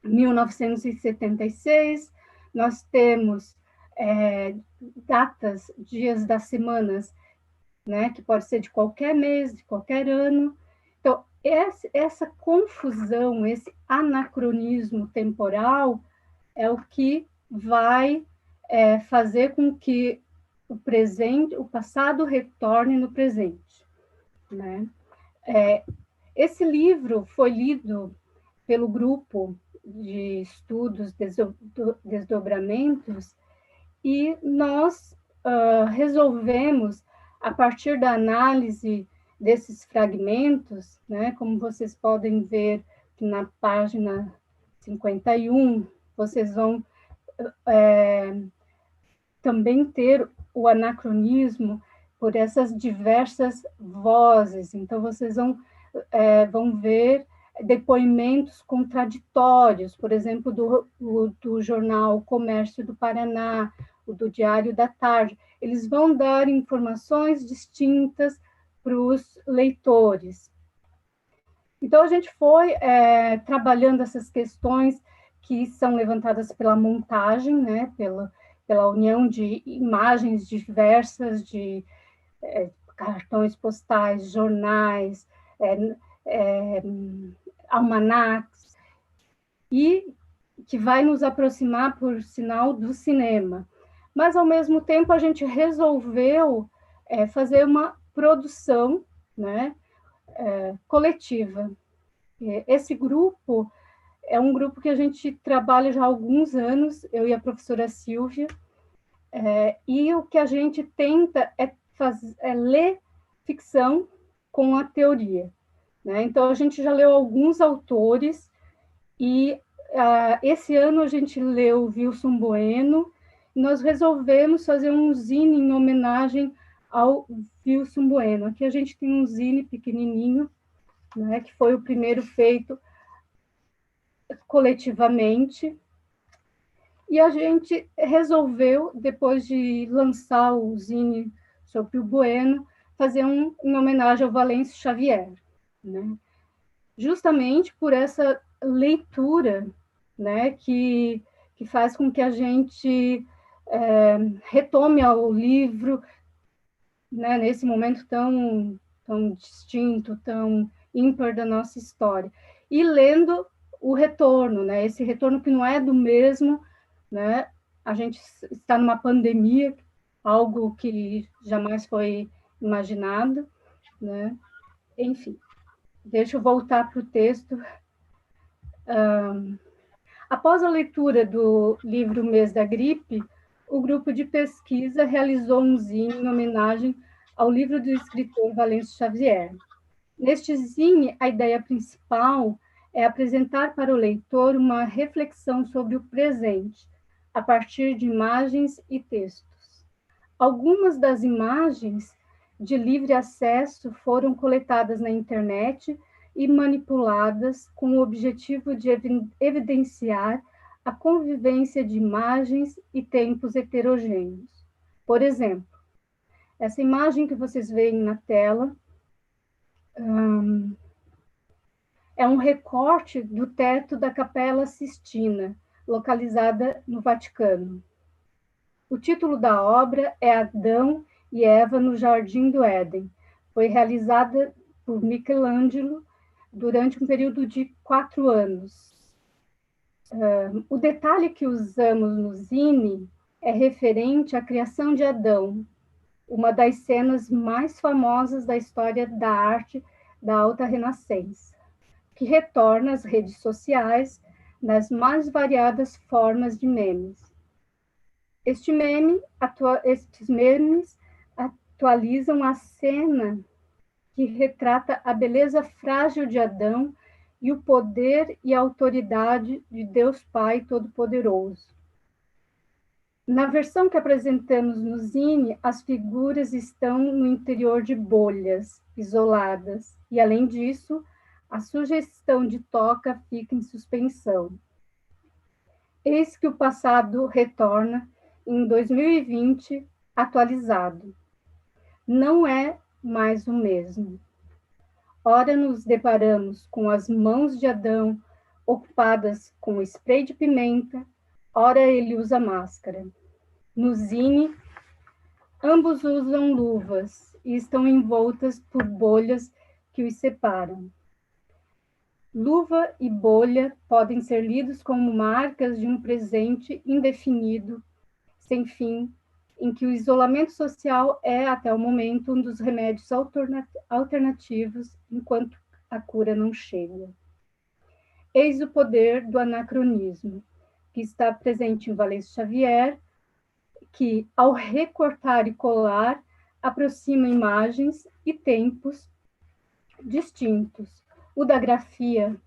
1976, nós temos datas, dias das semanas, né, que pode ser de qualquer mês, de qualquer ano. Então, essa confusão, esse anacronismo temporal é o que vai fazer com que o passado retorne no presente, né? Esse livro foi lido pelo grupo de estudos Desdobramentos e nós resolvemos, a partir da análise desses fragmentos, né, como vocês podem ver na página 51, vocês vão também ter o anacronismo por essas diversas vozes. Então, vocês vão ver depoimentos contraditórios, por exemplo, do jornal Comércio do Paraná, o do Diário da Tarde. Eles vão dar informações distintas para os leitores. Então, a gente foi trabalhando essas questões que são levantadas pela montagem, né, pela união de imagens diversas, de cartões postais, jornais, almanacs, e que vai nos aproximar, por sinal, do cinema. Mas, ao mesmo tempo, a gente resolveu fazer uma produção, né, coletiva. Esse grupo é um grupo que a gente trabalha já há alguns anos, eu e a professora Silvia, e o que a gente tenta é ler ficção com a teoria, né? Então, a gente já leu alguns autores, e esse ano a gente leu Wilson Bueno, e nós resolvemos fazer um zine em homenagem ao Wilson Bueno. Aqui a gente tem um zine pequenininho, né, que foi o primeiro feito coletivamente, e a gente resolveu, depois de lançar o zine sobre o Bueno, fazer em homenagem ao Valêncio Xavier, né? Justamente por essa leitura, né, que faz com que a gente retome ao livro, né, nesse momento tão distinto, tão ímpar da nossa história, e lendo o retorno, né, esse retorno que não é do mesmo, né, a gente está numa pandemia, algo que jamais foi imaginado, né, enfim. Deixa eu voltar para o texto. Após a leitura do livro Mês da Gripe, o grupo de pesquisa realizou um zine em homenagem ao livro do escritor Valêncio Xavier. Neste zine, a ideia principal é apresentar para o leitor uma reflexão sobre o presente, a partir de imagens e textos. Algumas das imagens de livre acesso foram coletadas na internet e manipuladas com o objetivo de evidenciar a convivência de imagens e tempos heterogêneos. Por exemplo, essa imagem que vocês veem na tela é um recorte do teto da Capela Sistina, localizada no Vaticano. O título da obra é Adão e Eva no Jardim do Éden. Foi realizada por Michelangelo durante um período de 4 anos. O detalhe que usamos no zine é referente à criação de Adão, uma das cenas mais famosas da história da arte da Alta Renascença, que retorna às redes sociais nas mais variadas formas de memes. Estes memes atualizam a cena que retrata a beleza frágil de Adão e o poder e a autoridade de Deus Pai Todo-Poderoso. Na versão que apresentamos no zine, as figuras estão no interior de bolhas isoladas e, além disso, a sugestão de toca fica em suspensão. Eis que o passado retorna em 2020, atualizado. Não é mais o mesmo. Ora nos deparamos com as mãos de Adão ocupadas com spray de pimenta, ora ele usa máscara. No zine, ambos usam luvas e estão envoltas por bolhas que os separam. Luva e bolha podem ser lidos como marcas de um presente indefinido, sem fim, em que o isolamento social é, até o momento, um dos remédios alternativos, enquanto a cura não chega. Eis o poder do anacronismo, que está presente em Valêncio Xavier, que, ao recortar e colar, aproxima imagens e tempos distintos. O da grafia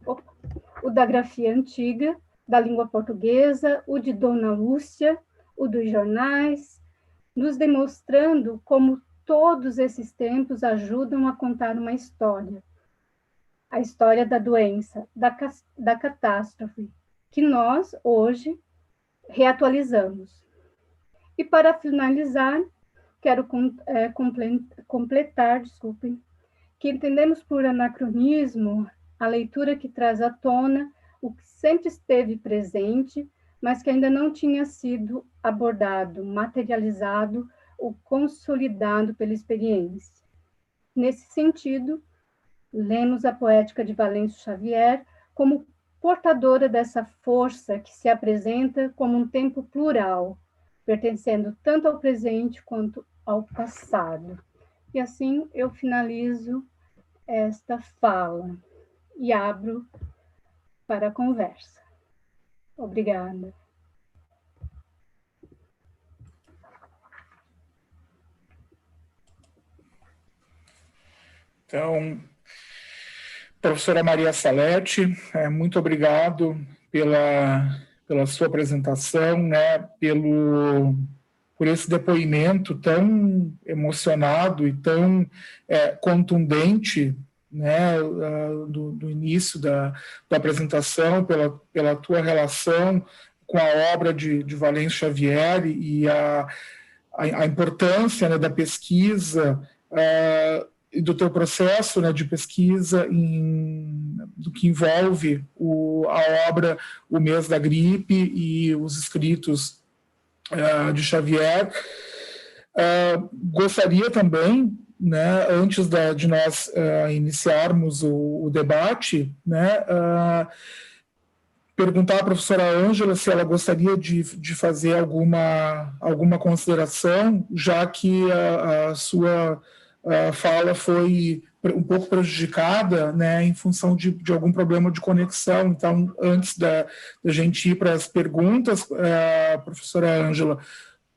antiga, da língua portuguesa, o de Dona Lúcia, o dos jornais, nos demonstrando como todos esses tempos ajudam a contar uma história. A história da doença, da catástrofe, que nós, hoje, reatualizamos. E para finalizar, quero completar, que entendemos por anacronismo a leitura que traz à tona o que sempre esteve presente, mas que ainda não tinha sido abordado, materializado ou consolidado pela experiência. Nesse sentido, lemos a poética de Valêncio Xavier como portadora dessa força que se apresenta como um tempo plural, pertencendo tanto ao presente quanto ao passado. E assim eu finalizo esta fala e abro para a conversa. Obrigada. Então, professora Maria Salete, muito obrigado pela sua apresentação, né, por esse depoimento tão emocionado e tão contundente, né, do início da apresentação, pela tua relação com a obra de Valêncio Xavier e a importância, né, da pesquisa e do teu processo, né, de pesquisa do que envolve a obra O Mês da Gripe e os escritos de Xavier. Gostaria também, né, antes de nós iniciarmos o debate, né, perguntar à professora Ângela se ela gostaria de fazer alguma consideração, já que a sua fala foi um pouco prejudicada, né, em função de algum problema de conexão. Então, antes da gente ir para as perguntas, professora Ângela,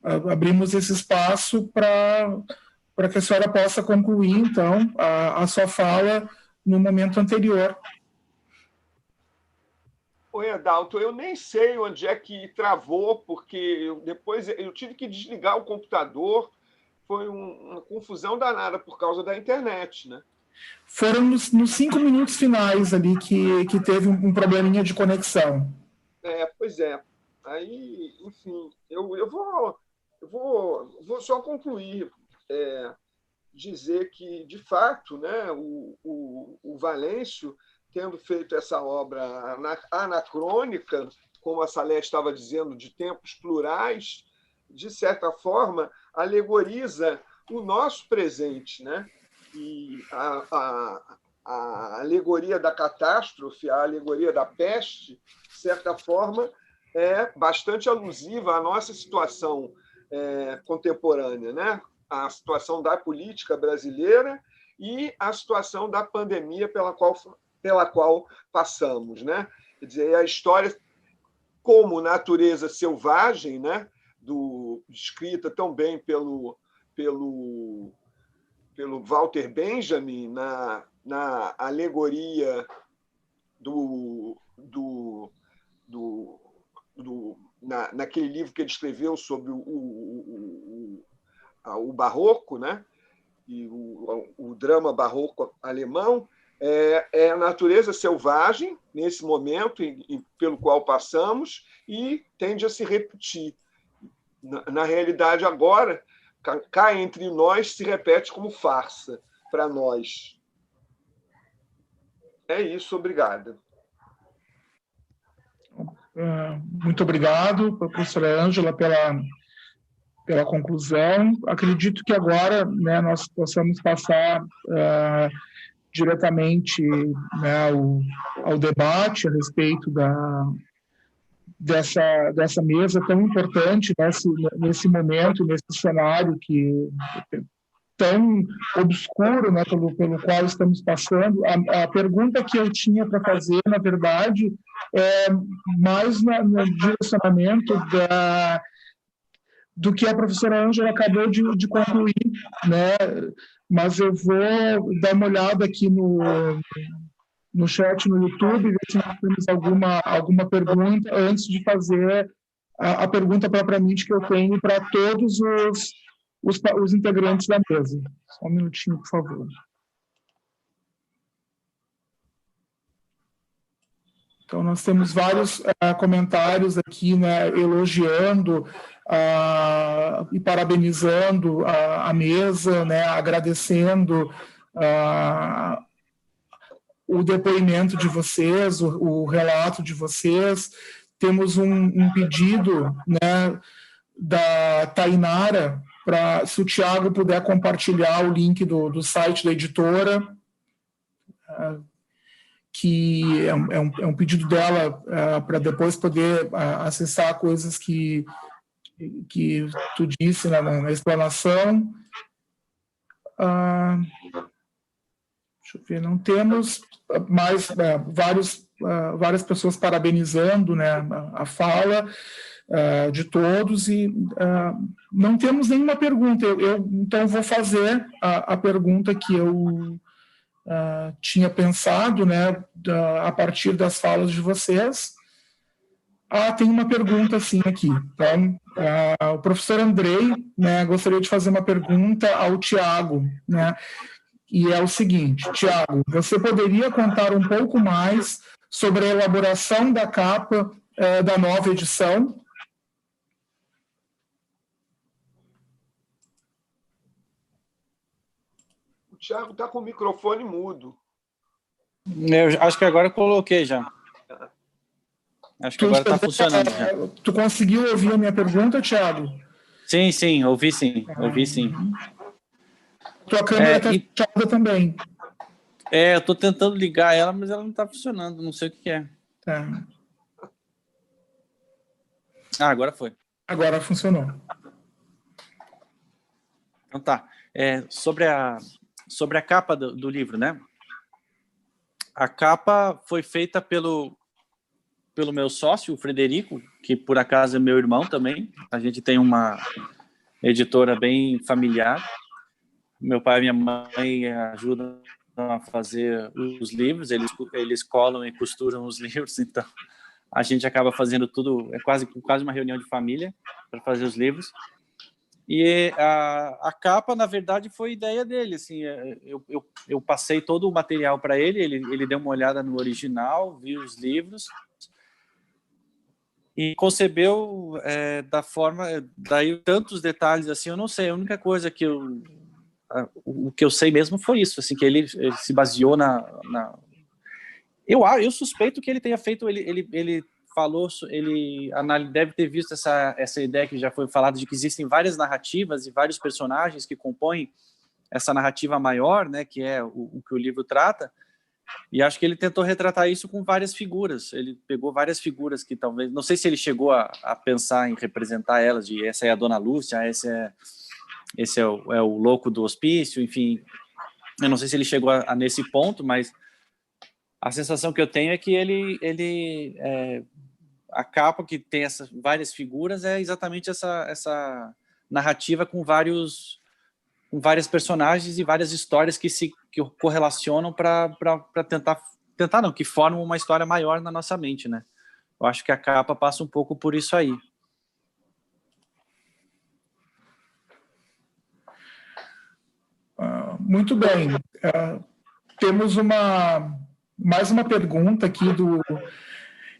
abrimos esse espaço para que a senhora possa concluir, então, a sua fala no momento anterior. Oi, Adalto, eu nem sei onde é que travou, porque depois eu tive que desligar o computador, foi uma confusão danada por causa da internet, né? Foram nos 5 minutos finais ali que teve um probleminha de conexão. Pois é. Aí, enfim, eu vou só concluir, dizer que, de fato, né, o Valêncio, tendo feito essa obra anacrônica, como a Salete estava dizendo, de tempos plurais, de certa forma, alegoriza o nosso presente, né? E a alegoria da catástrofe, a alegoria da peste, de certa forma, é bastante alusiva à nossa situação contemporânea, né? A situação da política brasileira e a situação da pandemia pela qual passamos, né? Quer dizer, a história como natureza selvagem, né? Escrita tão bem pelo Walter Benjamin na alegoria naquele livro que ele escreveu sobre o barroco, né? E o drama barroco alemão, é a natureza selvagem, nesse momento pelo qual passamos, e tende a se repetir. Na realidade, agora, cá entre nós, se repete como farsa para nós. É isso, obrigada. Muito obrigado, professora Ângela, pela conclusão. Acredito que agora, né, nós possamos passar diretamente, né, ao debate a respeito dessa mesa tão importante nesse momento, nesse cenário tão obscuro, né, pelo qual estamos passando. A pergunta que eu tinha para fazer, na verdade, é mais no direcionamento do que a professora Ângela acabou de concluir, né? Mas eu vou dar uma olhada aqui no chat no YouTube, ver se nós temos alguma pergunta antes de fazer a pergunta propriamente que eu tenho para todos os integrantes da mesa. Só um minutinho, por favor. Então, nós temos vários comentários aqui, né, elogiando e parabenizando a mesa, né, agradecendo o depoimento de vocês, o relato de vocês. Temos um pedido, né, da Tainara, se o Tiago puder compartilhar o link do site da editora, que é um pedido dela para depois poder acessar coisas que tu disse na explanação. Deixa eu ver, não temos mais várias pessoas parabenizando, né, a fala de todos, e não temos nenhuma pergunta. Eu então vou fazer a pergunta que eu tinha pensado, né, a partir das falas de vocês. Tem uma pergunta sim aqui. Então, o professor Andrei, né, gostaria de fazer uma pergunta ao Tiago, né, e é o seguinte: Tiago, você poderia contar um pouco mais sobre a elaboração da capa da nova edição? O Tiago está com o microfone mudo. Eu acho que agora eu coloquei já. Acho que agora está funcionando já. Tu conseguiu ouvir a minha pergunta, Tiago? Sim, ouvi sim. Tua câmera está fechada também. Eu estou tentando ligar ela, mas ela não está funcionando, não sei o que é. Agora foi. Agora funcionou. Então tá. Sobre a capa do livro, né? A capa foi feita pelo meu sócio, o Frederico, que por acaso é meu irmão também. A gente tem uma editora bem familiar. Meu pai e minha mãe ajudam a fazer os livros, eles colam e costuram os livros, então a gente acaba fazendo tudo, é quase uma reunião de família para fazer os livros. E a capa, na verdade, foi ideia dele, assim, eu passei todo o material para ele deu uma olhada no original, viu os livros e concebeu da forma, daí tantos detalhes, assim, eu não sei, a única coisa que o que eu sei mesmo foi isso, assim, que ele se baseou eu suspeito que ele tenha feito, ele falou, ele deve ter visto essa ideia que já foi falada de que existem várias narrativas e vários personagens que compõem essa narrativa maior, né, que é o que o livro trata, e acho que ele tentou retratar isso com várias figuras. Ele pegou várias figuras que talvez, não sei se ele chegou a pensar em representar elas, de essa é a Dona Lúcia, esse é o louco do hospício, enfim, eu não sei se ele chegou nesse ponto, mas a sensação que eu tenho é que a capa que tem essas várias figuras é exatamente essa narrativa com várias personagens e várias histórias que correlacionam para tentar não, que formam uma história maior na nossa mente, né? Eu acho que a capa passa um pouco por isso aí. Muito bem. Temos mais uma pergunta aqui do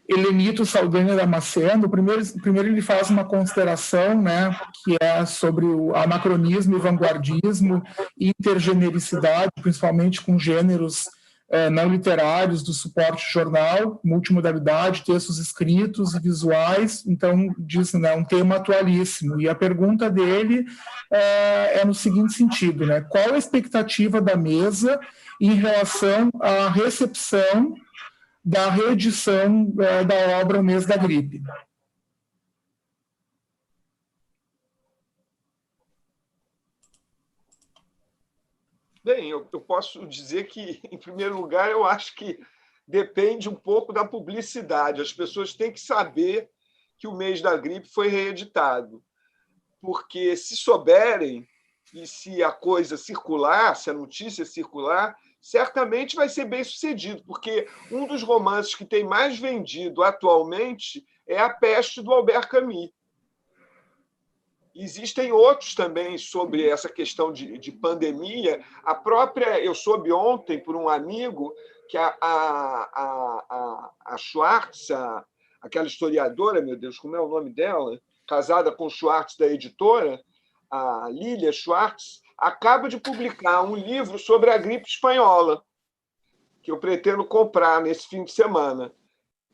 Helenito Saldanha Damasceno. Primeiro ele faz uma consideração, né, que é sobre o anacronismo e vanguardismo e intergenericidade, principalmente com gêneros não literários do suporte jornal, multimodalidade, textos escritos e visuais. Então, diz, né, um tema atualíssimo. E a pergunta dele é no seguinte sentido, né, qual a expectativa da mesa em relação à recepção da reedição da obra O Mês da Gripe? Bem, eu posso dizer que, em primeiro lugar, eu acho que depende um pouco da publicidade. As pessoas têm que saber que O Mês da Gripe foi reeditado, porque se souberem e se a coisa circular, se a notícia circular, certamente vai ser bem sucedido, porque um dos romances que tem mais vendido atualmente é A Peste, do Albert Camus. Existem outros também sobre essa questão de pandemia. Eu soube ontem por um amigo que a Schwartz, aquela historiadora, meu Deus, como é o nome dela? Casada com o Schwartz da editora, a Lilia Schwartz, acaba de publicar um livro sobre a gripe espanhola, que eu pretendo comprar nesse fim de semana.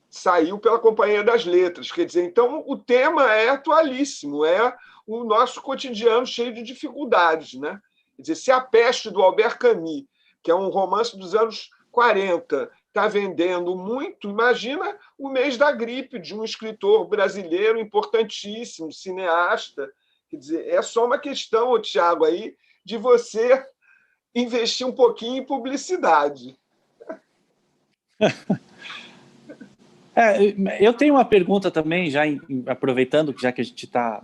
Saiu pela Companhia das Letras. Quer dizer, então, o tema é atualíssimo, é o nosso cotidiano cheio de dificuldades, né? Quer dizer, se A Peste, do Albert Camus, que é um romance dos anos 40, está vendendo muito, imagina O Mês da Gripe, de um escritor brasileiro importantíssimo, cineasta. Quer dizer, é só uma questão, Tiago, aí, de você investir um pouquinho em publicidade. Eu tenho uma pergunta também, aproveitando, já que a gente está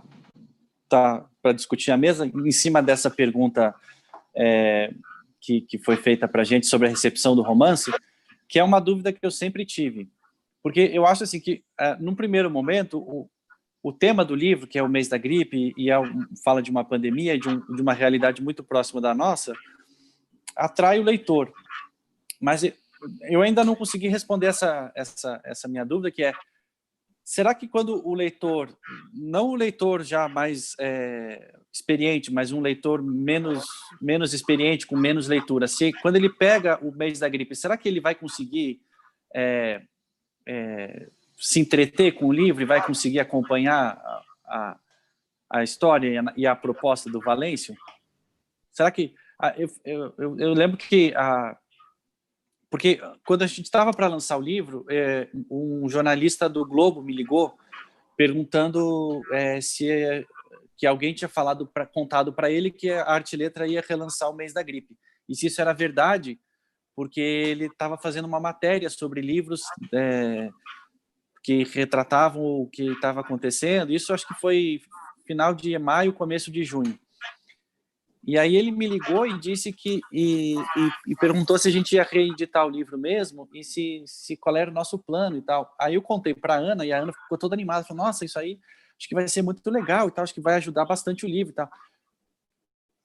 para discutir a mesa, em cima dessa pergunta que foi feita para a gente sobre a recepção do romance, que é uma dúvida que eu sempre tive. Porque eu acho assim que, num primeiro momento, o tema do livro, que é O Mês da Gripe, e fala de uma pandemia, de uma realidade muito próxima da nossa, atrai o leitor. Mas eu ainda não consegui responder essa minha dúvida, que é, será que quando o leitor, não o leitor já mais experiente, mas um leitor menos experiente, com menos leitura, quando ele pega O Mês da Gripe, será que ele vai conseguir se entreter com o livro e vai conseguir acompanhar a história e a proposta do Valêncio? Será que... Eu lembro que... Porque quando a gente estava para lançar o livro, um jornalista do Globo me ligou perguntando que alguém tinha contado para ele que a Arte e Letra ia relançar O Mês da Gripe. E se isso era verdade, porque ele estava fazendo uma matéria sobre livros que retratavam o que estava acontecendo. Isso acho que foi final de maio, começo de junho. E aí ele me ligou e disse que e perguntou se a gente ia reeditar o livro mesmo e se qual era o nosso plano e tal. Aí eu contei para a Ana e a Ana ficou toda animada, falou: "Nossa, isso aí acho que vai ser muito legal e tal, acho que vai ajudar bastante o livro e tal".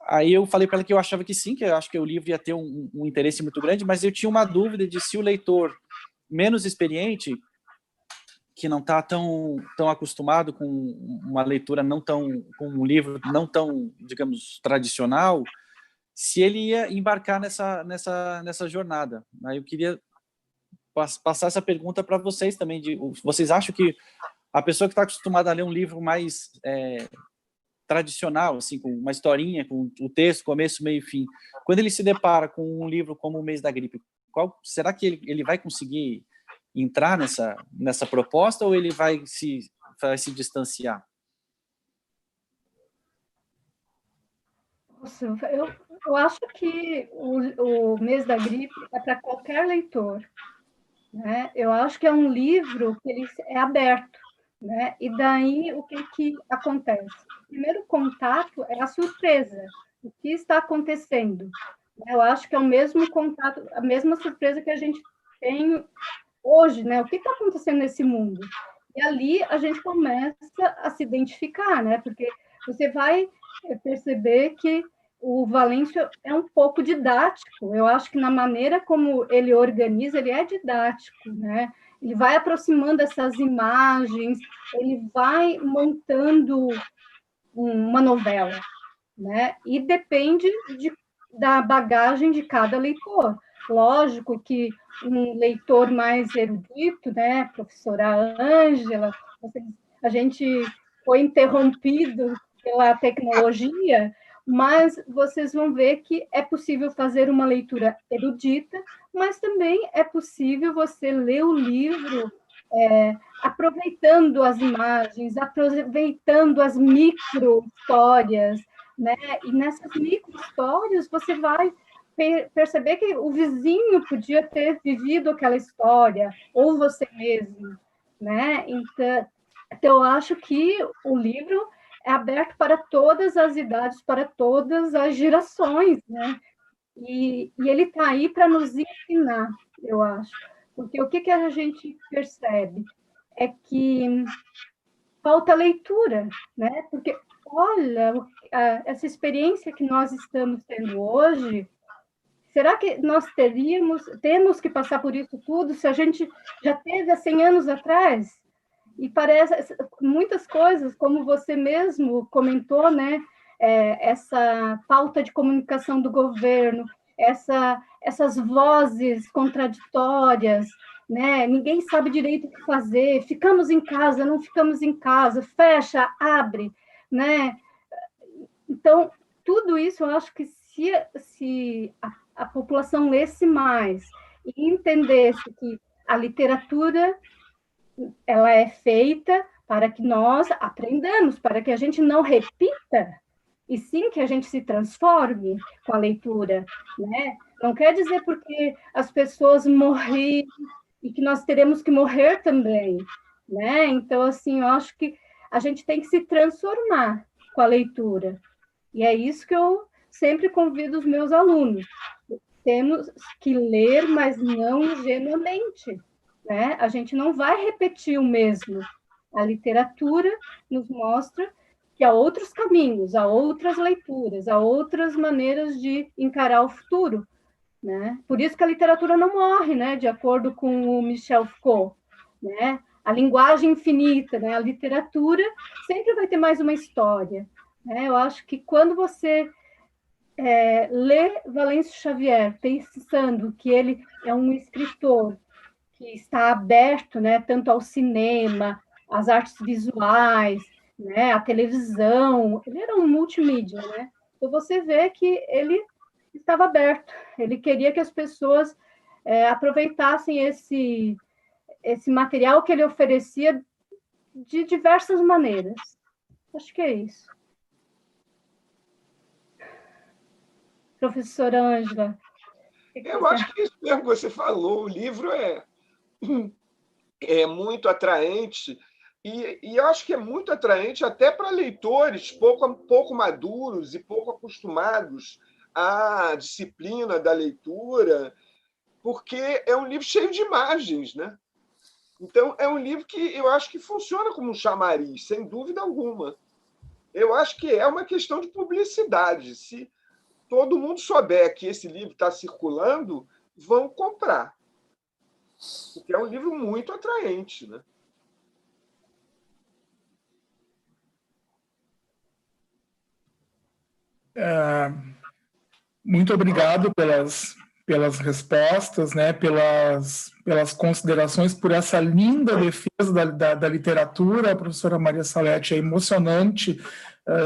Aí eu falei para ela que eu achava que sim, que eu acho que o livro ia ter um interesse muito grande, mas eu tinha uma dúvida de se o leitor menos experiente, que não está tão acostumado com uma leitura com um livro não tão, digamos, tradicional, se ele ia embarcar nessa jornada. Aí eu queria passar essa pergunta para vocês também. Vocês acham que a pessoa que está acostumada a ler um livro mais tradicional, assim, com uma historinha, com o texto, começo, meio e fim, quando ele se depara com um livro como O Mês da Gripe, será que ele vai conseguir entrar nessa proposta ou ele vai se distanciar? Nossa, eu acho que o Mês da Gripe é para qualquer leitor, né? Eu acho que é um livro que ele é aberto, né? E daí o que acontece? O primeiro contato é a surpresa, o que está acontecendo. Eu acho que é o mesmo contato, a mesma surpresa que a gente tem hoje, né? O que está acontecendo nesse mundo? E ali a gente começa a se identificar, né? Porque você vai perceber que o Valêncio é um pouco didático. Eu acho que na maneira como ele organiza, ele é didático, né? Ele vai aproximando essas imagens, ele vai montando uma novela, né? E depende da bagagem de cada leitor. Lógico que um leitor mais erudito, né, professora Ângela, a gente foi interrompido pela tecnologia, mas vocês vão ver que é possível fazer uma leitura erudita, mas também é possível você ler o livro aproveitando as imagens, aproveitando as micro-histórias, né? E nessas micro-histórias você vai perceber que o vizinho podia ter vivido aquela história, ou você mesmo, né? Então eu acho que o livro é aberto para todas as idades, para todas as gerações, né? E ele está aí para nos ensinar, eu acho. Porque o que a gente percebe é que falta leitura, né? Porque, olha, essa experiência que nós estamos tendo hoje, será que nós temos que passar por isso tudo se a gente já teve há 100 anos atrás? E parece, muitas coisas, como você mesmo comentou, né? Essa falta de comunicação do governo, essas vozes contraditórias, né? Ninguém sabe direito o que fazer, ficamos em casa, não ficamos em casa, fecha, abre, né? Então, tudo isso eu acho que se a população lesse mais e entendesse que a literatura ela é feita para que nós aprendamos, para que a gente não repita, e sim que a gente se transforme com a leitura, né? Não quer dizer porque as pessoas morreram e que nós teremos que morrer também, né? Então, assim, eu acho que a gente tem que se transformar com a leitura. E é isso que eu sempre convido os meus alunos. Temos que ler, mas não ingenuamente, né? A gente não vai repetir o mesmo. A literatura nos mostra que há outros caminhos, há outras leituras, há outras maneiras de encarar o futuro, né? Por isso que a literatura não morre, né? De acordo com o Michel Foucault, né? A linguagem infinita, né? A literatura sempre vai ter mais uma história, né? Eu acho que quando você lê Valêncio Xavier, pensando que ele é um escritor que está aberto, né, tanto ao cinema, às artes visuais, né, à televisão, ele era um multimídia, né? Então você vê que ele estava aberto, ele queria que as pessoas aproveitassem esse material que ele oferecia de diversas maneiras. Acho que é isso. Professora Ângela. Eu acho que isso mesmo que você falou, o livro é muito atraente E eu acho que é muito atraente até para leitores pouco maduros e pouco acostumados à disciplina da leitura, porque é um livro cheio de imagens, né? Então, é um livro que eu acho que funciona como um chamariz, sem dúvida alguma. Eu acho que é uma questão de publicidade. Se todo mundo souber que esse livro está circulando, vão comprar. Porque é um livro muito atraente, né? Muito obrigado pelas respostas, né, pelas considerações, por essa linda defesa da literatura. A professora Maria Salete é emocionante.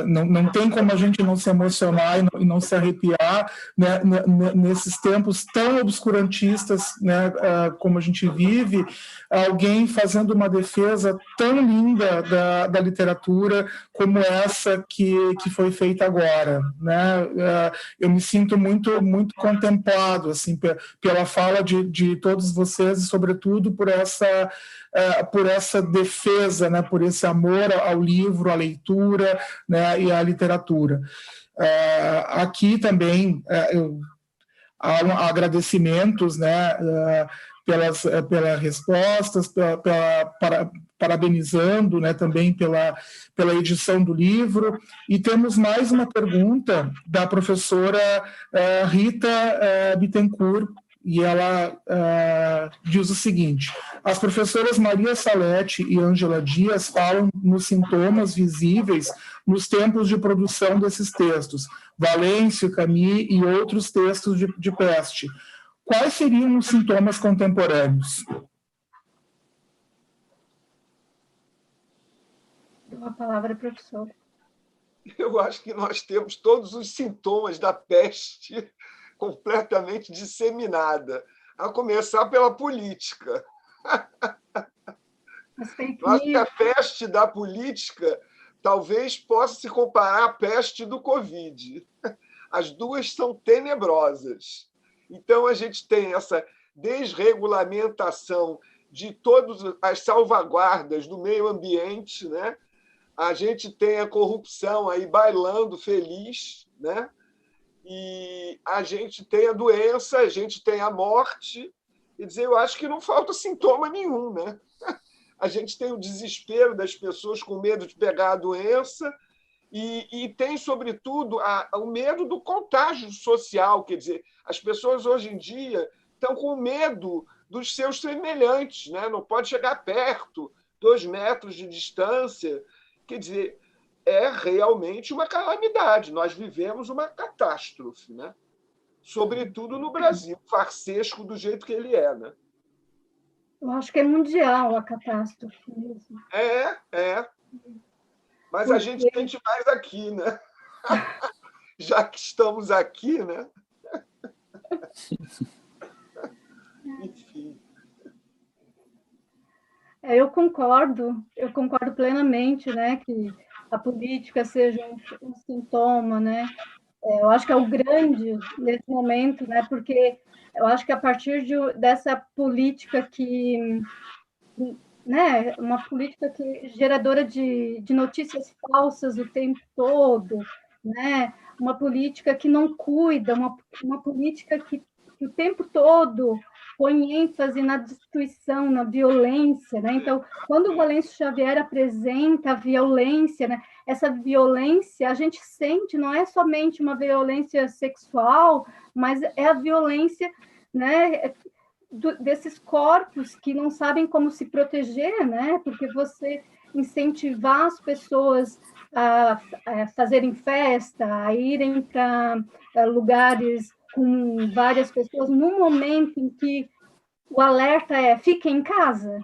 Não tem como a gente não se emocionar e não se arrepiar, né, nesses tempos tão obscurantistas, né, como a gente vive, alguém fazendo uma defesa tão linda da literatura como essa que foi feita agora, né? Eu me sinto muito contemplado assim pela fala de todos vocês e sobretudo por essa defesa, né, por esse amor ao livro, à leitura, né, e à literatura. Aqui também há agradecimentos, né, pelas respostas, parabenizando, né, também pela edição do livro. E temos mais uma pergunta da professora Rita Bittencourt, e ela diz o seguinte: as professoras Maria Salete e Ângela Dias falam nos sintomas visíveis nos tempos de produção desses textos, Valêncio, Camus e outros textos de Peste. Quais seriam os sintomas contemporâneos? Uma palavra, professor. Eu acho que nós temos todos os sintomas da peste completamente disseminada, a começar pela política. Eu acho que a peste da política talvez possa se comparar à peste do Covid. As duas são tenebrosas. Então, a gente tem essa desregulamentação de todas as salvaguardas do meio ambiente, né? A gente tem a corrupção aí bailando feliz, né? E a gente tem a doença, a gente tem a morte. Quer dizer, eu acho que não falta sintoma nenhum, né? A gente tem o desespero das pessoas com medo de pegar a doença e tem, sobretudo, o medo do contágio social. Quer dizer, as pessoas hoje em dia estão com medo dos seus semelhantes, né? Não pode chegar perto, 2 metros de distância. Quer dizer, é realmente uma calamidade. Nós vivemos uma catástrofe, né? Sobretudo no Brasil, farsesco do jeito que ele é, né? Eu acho que é mundial a catástrofe mesmo. Mas porque a gente sente mais aqui, né? Já que estamos aqui, né? Enfim. Eu concordo plenamente, né, que a política seja um sintoma, né? Eu acho que é o grande nesse momento, né? Porque eu acho que a partir dessa política que, né, uma política geradora de notícias falsas o tempo todo, né? Uma política que não cuida, uma política que o tempo todo põe ênfase na destruição, na violência, né? Então, quando o Valêncio Xavier apresenta a violência, né? Essa violência a gente sente, não é somente uma violência sexual, mas é a violência, né, desses corpos que não sabem como se proteger, né? Porque você incentivar as pessoas a fazerem festa, a irem para lugares com várias pessoas, num momento em que o alerta é fique em casa,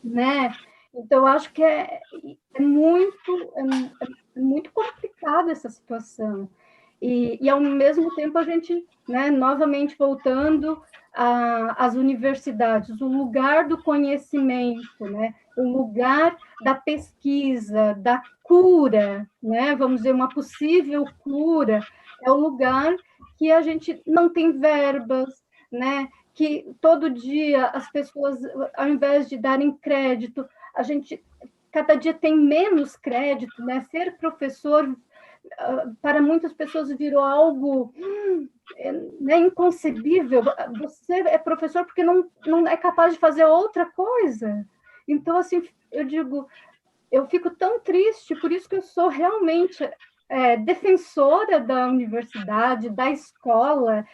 né? Então, eu acho que é muito complicada essa situação. E, ao mesmo tempo, a gente, né, novamente voltando às universidades, o lugar do conhecimento, né, o lugar da pesquisa, da cura, né, vamos dizer, uma possível cura, é o lugar que a gente não tem verbas, né, que todo dia as pessoas, ao invés de darem crédito, a gente cada dia tem menos crédito, né? Ser professor, para muitas pessoas, virou algo né, inconcebível. Você é professor porque não é capaz de fazer outra coisa. Então, assim, eu digo, eu fico tão triste, por isso que eu sou realmente defensora da universidade, da escola,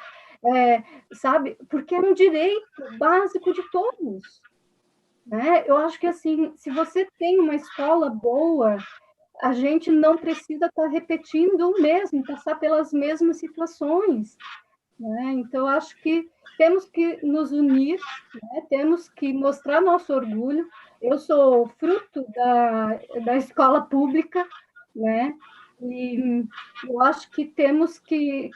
sabe? Porque é um direito básico de todos. Né? Eu acho que, assim, se você tem uma escola boa, a gente não precisa estar repetindo o mesmo, passar pelas mesmas situações. Né? Então, acho que temos que nos unir, né? Temos que mostrar nosso orgulho. Eu sou fruto da escola pública, né? E eu acho que temos que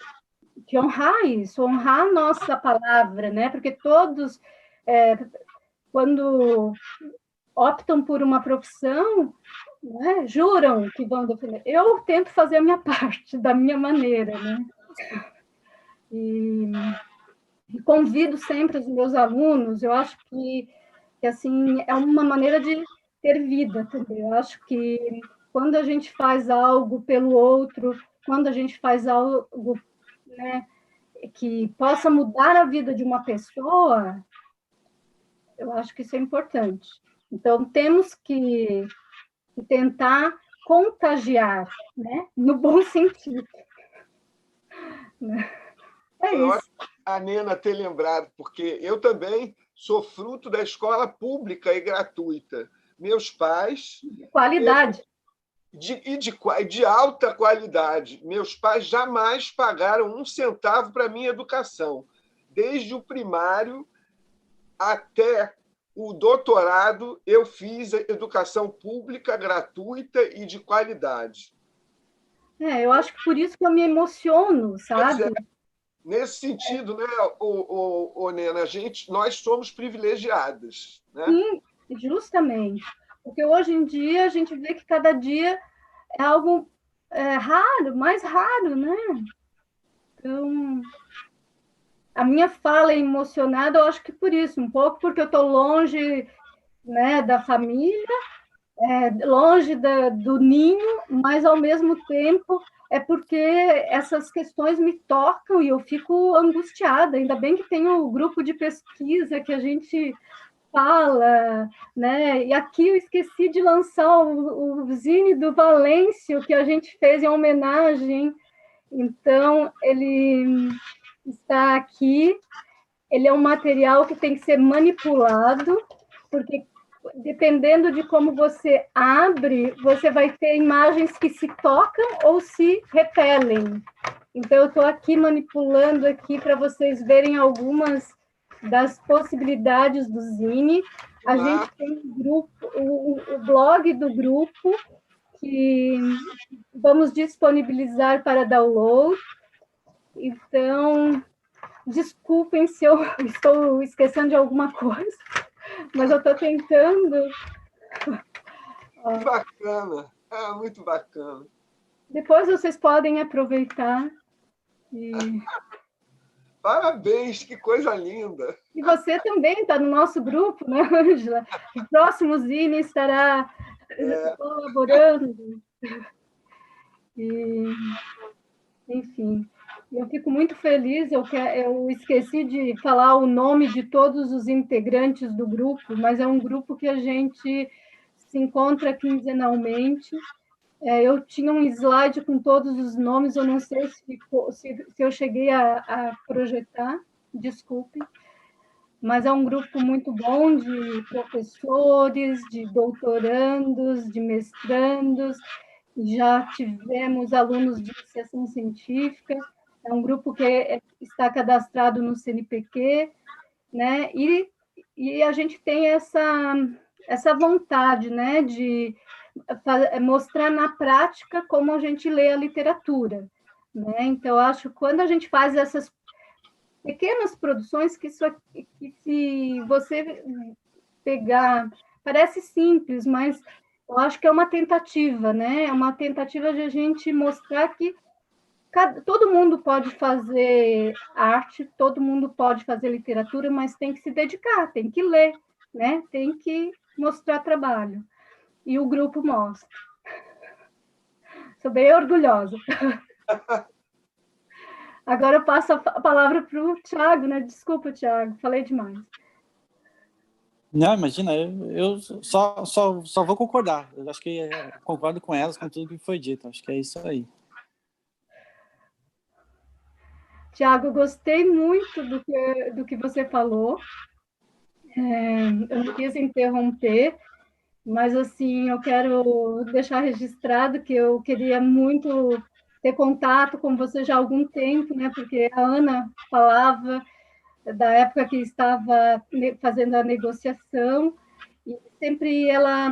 honrar isso, honrar a nossa palavra, né? Porque todos, quando optam por uma profissão, né, juram que vão defender. Eu tento fazer a minha parte, da minha maneira, né? E convido sempre os meus alunos, eu acho que assim, é uma maneira de ter vida também. Eu acho que quando a gente faz algo pelo outro, quando a gente faz algo, né, que possa mudar a vida de uma pessoa, eu acho que isso é importante. Então, temos que tentar contagiar, né, no bom sentido. É Foi isso. ótimo a Nena ter lembrado, porque eu também sou fruto da escola pública e gratuita. Meus pais... Qualidade. De alta qualidade. Meus pais jamais pagaram um centavo para a minha educação, desde o primário até o doutorado. Eu fiz educação pública, gratuita e de qualidade. Eu acho que por isso que eu me emociono, sabe? Nesse sentido, né, Nena, nós somos privilegiadas. Né? Sim, justamente. Porque hoje em dia a gente vê que cada dia é algo raro, mais raro, né? Então, a minha fala é emocionada, eu acho que por isso, um pouco porque eu estou longe, né, da família, longe do ninho, mas ao mesmo tempo é porque essas questões me tocam e eu fico angustiada. Ainda bem que tem o grupo de pesquisa que a gente fala, né? E aqui eu esqueci de lançar o zine do Valêncio, que a gente fez em homenagem. Então, ele está aqui. Ele é um material que tem que ser manipulado, porque dependendo de como você abre, você vai ter imagens que se tocam ou se repelem. Então, eu estou aqui manipulando aqui para vocês verem algumas das possibilidades do zine. A gente tem um grupo, o blog do grupo, que vamos disponibilizar para download. Então, desculpem se eu estou esquecendo de alguma coisa, mas eu estou tentando. Que bacana, muito bacana. Depois vocês podem aproveitar. Parabéns, que coisa linda. E você também está no nosso grupo, né, Ângela? O próximo zine estará colaborando. Enfim, eu fico muito feliz. Eu esqueci de falar o nome de todos os integrantes do grupo, mas é um grupo que a gente se encontra quinzenalmente. Eu tinha um slide com todos os nomes, eu não sei se eu cheguei a projetar, desculpe, mas é um grupo muito bom de professores, de doutorandos, de mestrandos, já tivemos alunos de iniciação científica, é um grupo que está cadastrado no CNPq, né? E a gente tem essa vontade, né, de mostrar na prática como a gente lê a literatura, né? Então, eu acho que quando a gente faz essas pequenas produções, que se você pegar, parece simples, mas eu acho que é uma tentativa, né? É uma tentativa de a gente mostrar que todo mundo pode fazer arte, todo mundo pode fazer literatura, mas tem que se dedicar, tem que ler, né? Tem que mostrar trabalho. E o grupo mostra. Sou bem orgulhosa. Agora eu passo a palavra para o Thiago, né? Desculpa, Thiago, falei demais. Não, imagina, eu só vou concordar. Eu acho que concordo com elas, com tudo que foi dito. Acho que é isso aí. Tiago, gostei muito do que você falou. Eu não quis interromper, mas assim, eu quero deixar registrado que eu queria muito ter contato com você já há algum tempo, né? Porque a Ana falava da época que estava fazendo a negociação, e sempre ela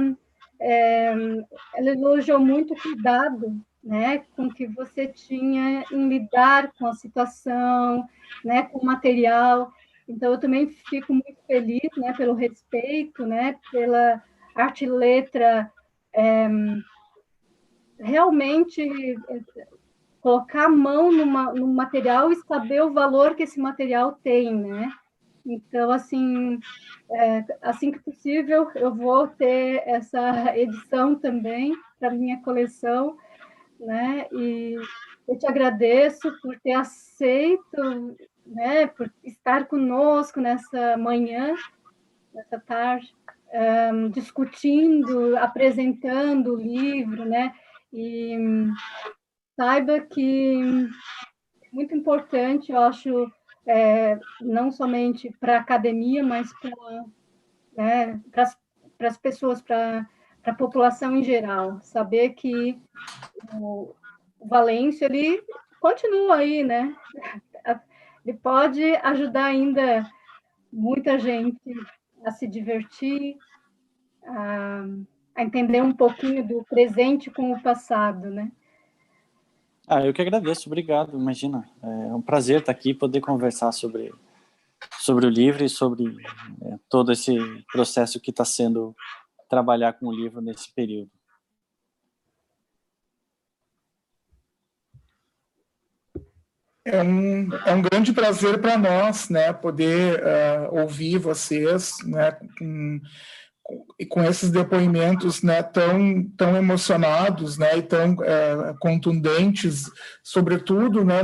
elogiou muito o cuidado, né, com que você tinha em lidar com a situação, né, com o material. Então, eu também fico muito feliz, né, pelo respeito, né, pela arte e letra, realmente colocar a mão no material e saber o valor que esse material tem, né? Então, assim que possível, eu vou ter essa edição também para minha coleção, né? E eu te agradeço por ter aceito, né? Por estar conosco nessa manhã, nessa tarde, discutindo, apresentando o livro, né? E saiba que é muito importante, eu acho, não somente para a academia, mas para as pessoas, para a população em geral, saber que o Valêncio ele continua aí, né? Ele pode ajudar ainda muita gente a se divertir, a entender um pouquinho do presente com o passado, né? Eu que agradeço, obrigado, imagina. É um prazer estar aqui e poder conversar sobre o livro e sobre todo esse processo que está sendo trabalhar com o livro nesse período. É um grande prazer para nós, né, poder ouvir vocês, né, com esses depoimentos, né, tão emocionados, né, e tão contundentes, sobretudo, né,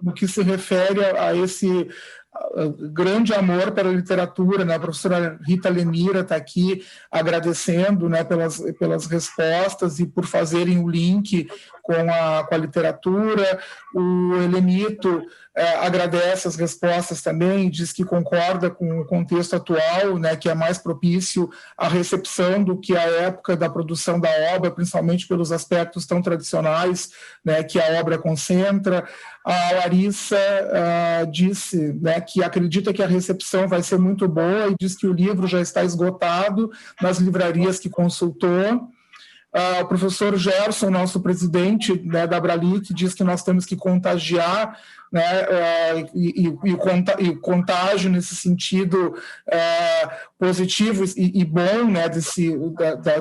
no que se refere a esse grande amor pela literatura, né? A professora Rita Lemira está aqui agradecendo, né, pelas respostas e por fazerem o link com a literatura. O Helenito agradece as respostas também, diz que concorda com o contexto atual, né, que é mais propício à recepção do que à época da produção da obra, principalmente pelos aspectos tão tradicionais, né, que a obra concentra. A Larissa disse, né, que acredita que a recepção vai ser muito boa e diz que o livro já está esgotado nas livrarias que consultou. O professor Gerson, nosso presidente, né, da Abralic, diz que nós temos que contagiar, né, e o contágio nesse sentido positivo e bom, né,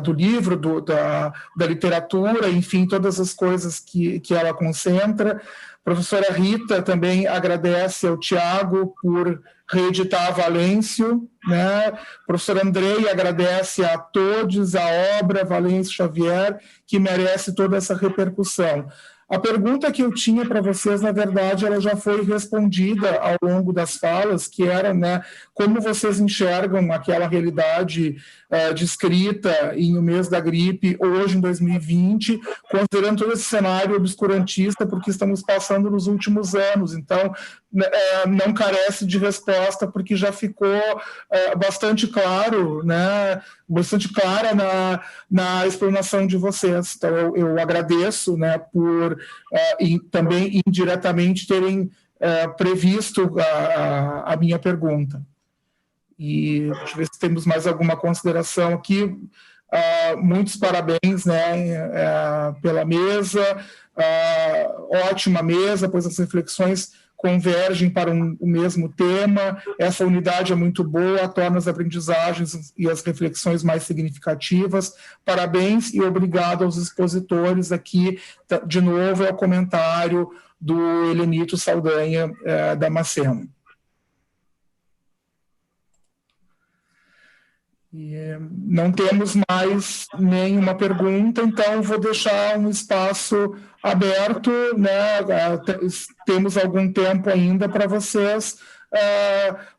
do livro, da literatura, enfim, todas as coisas que ela concentra. A professora Rita também agradece ao Tiago por reeditar Valêncio, né? O professor Andrei agradece a todos a obra Valêncio Xavier, que merece toda essa repercussão. A pergunta que eu tinha para vocês, na verdade, ela já foi respondida ao longo das falas, que era, né, como vocês enxergam aquela realidade descrita em O Mês da Gripe, hoje em 2020, considerando todo esse cenário obscurantista, porque estamos passando nos últimos anos. Então, não carece de resposta, porque já ficou bastante claro, né, bastante clara na explanação de vocês. Então, eu agradeço, né, por e também indiretamente terem previsto a minha pergunta. E deixa eu ver se temos mais alguma consideração aqui. Muitos parabéns, né, pela mesa, ótima mesa, pois as reflexões convergem para o mesmo tema. Essa unidade é muito boa, torna as aprendizagens e as reflexões mais significativas. Parabéns e obrigado aos expositores. Aqui, de novo, é o comentário do Helenito Saldanha, Damasceno. E não temos mais nenhuma pergunta, então vou deixar um espaço aberto, né? Temos algum tempo ainda para vocês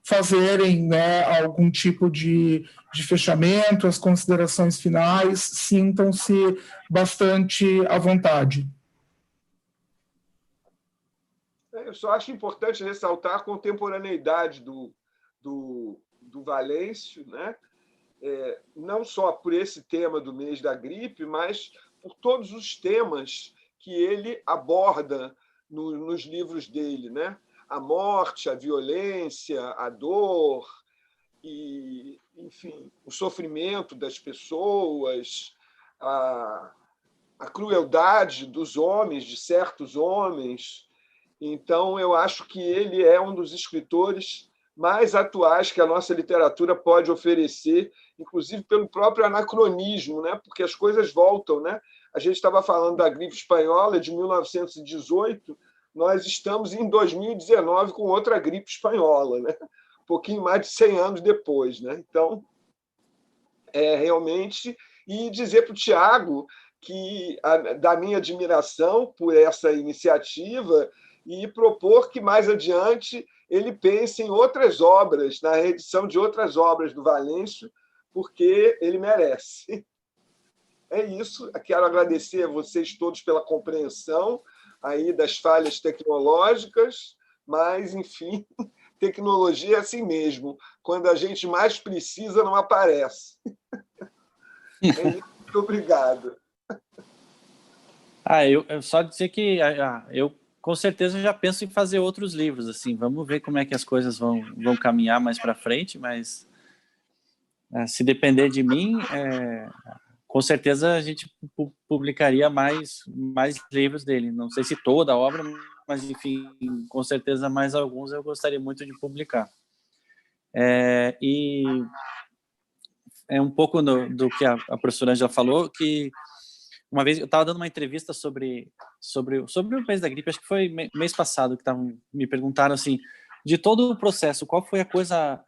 fazerem, né, algum tipo de fechamento, as considerações finais, sintam-se bastante à vontade. Eu só acho importante ressaltar a contemporaneidade do Valêncio, né? Não só por esse tema do mês da gripe, mas por todos os temas que ele aborda nos livros dele, né? A morte, a violência, a dor, e, enfim, o sofrimento das pessoas, a crueldade dos homens, de certos homens. Então, eu acho que ele é um dos escritores mais atuais que a nossa literatura pode oferecer, inclusive pelo próprio anacronismo, né? Porque as coisas voltam, né? A gente estava falando da gripe espanhola de 1918, nós estamos em 2019 com outra gripe espanhola, né? Um pouquinho mais de 100 anos depois, né? Então, realmente... E dizer para o Tiago que da minha admiração por essa iniciativa e propor que, mais adiante, ele pense em outras obras, na reedição de outras obras do Valêncio, porque ele merece. É isso. Quero agradecer a vocês todos pela compreensão aí das falhas tecnológicas, mas, enfim, tecnologia é assim mesmo. Quando a gente mais precisa, não aparece. É isso. Muito obrigado. Eu só dizer que eu com certeza já penso em fazer outros livros, assim, vamos ver como é que as coisas vão caminhar mais para frente, mas se depender de mim, com certeza a gente publicaria mais livros dele, não sei se toda a obra, mas enfim, com certeza mais alguns eu gostaria muito de publicar. E é um pouco do que a professora Ângela falou, que uma vez eu estava dando uma entrevista sobre o mês da gripe, acho que foi mês passado, que me perguntaram assim, de todo o processo, qual foi a coisa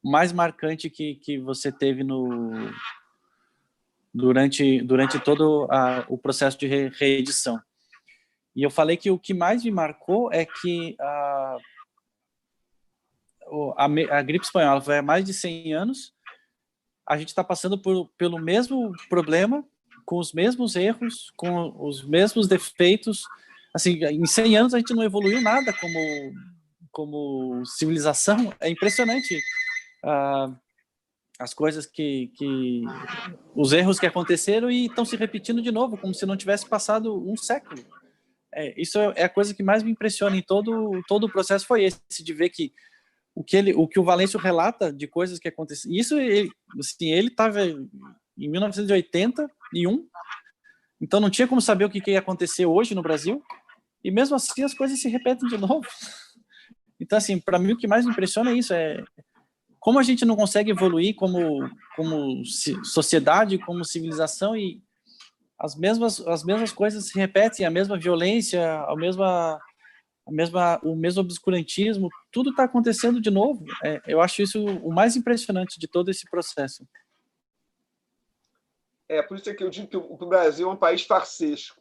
mais marcante que você teve durante todo o processo de reedição? E eu falei que o que mais me marcou é que a gripe espanhola foi há mais de 100 anos, a gente está passando pelo mesmo problema, com os mesmos erros, com os mesmos defeitos. Assim, em 100 anos a gente não evoluiu nada como civilização. É impressionante as coisas os erros que aconteceram e estão se repetindo de novo, como se não tivesse passado um século. Isso é a coisa que mais me impressiona em todo o processo, foi esse, de ver que o que o Valêncio relata de coisas que aconteceram. Isso, ele estava em 1981, então não tinha como saber o que ia acontecer hoje no Brasil, e mesmo assim as coisas se repetem de novo. Então, assim, para mim o que mais me impressiona é isso, como a gente não consegue evoluir como sociedade, como civilização, e as mesmas coisas se repetem, a mesma violência, o mesmo obscurantismo, tudo está acontecendo de novo. Eu acho isso o mais impressionante de todo esse processo. Por isso é que eu digo que o Brasil é um país farsesco.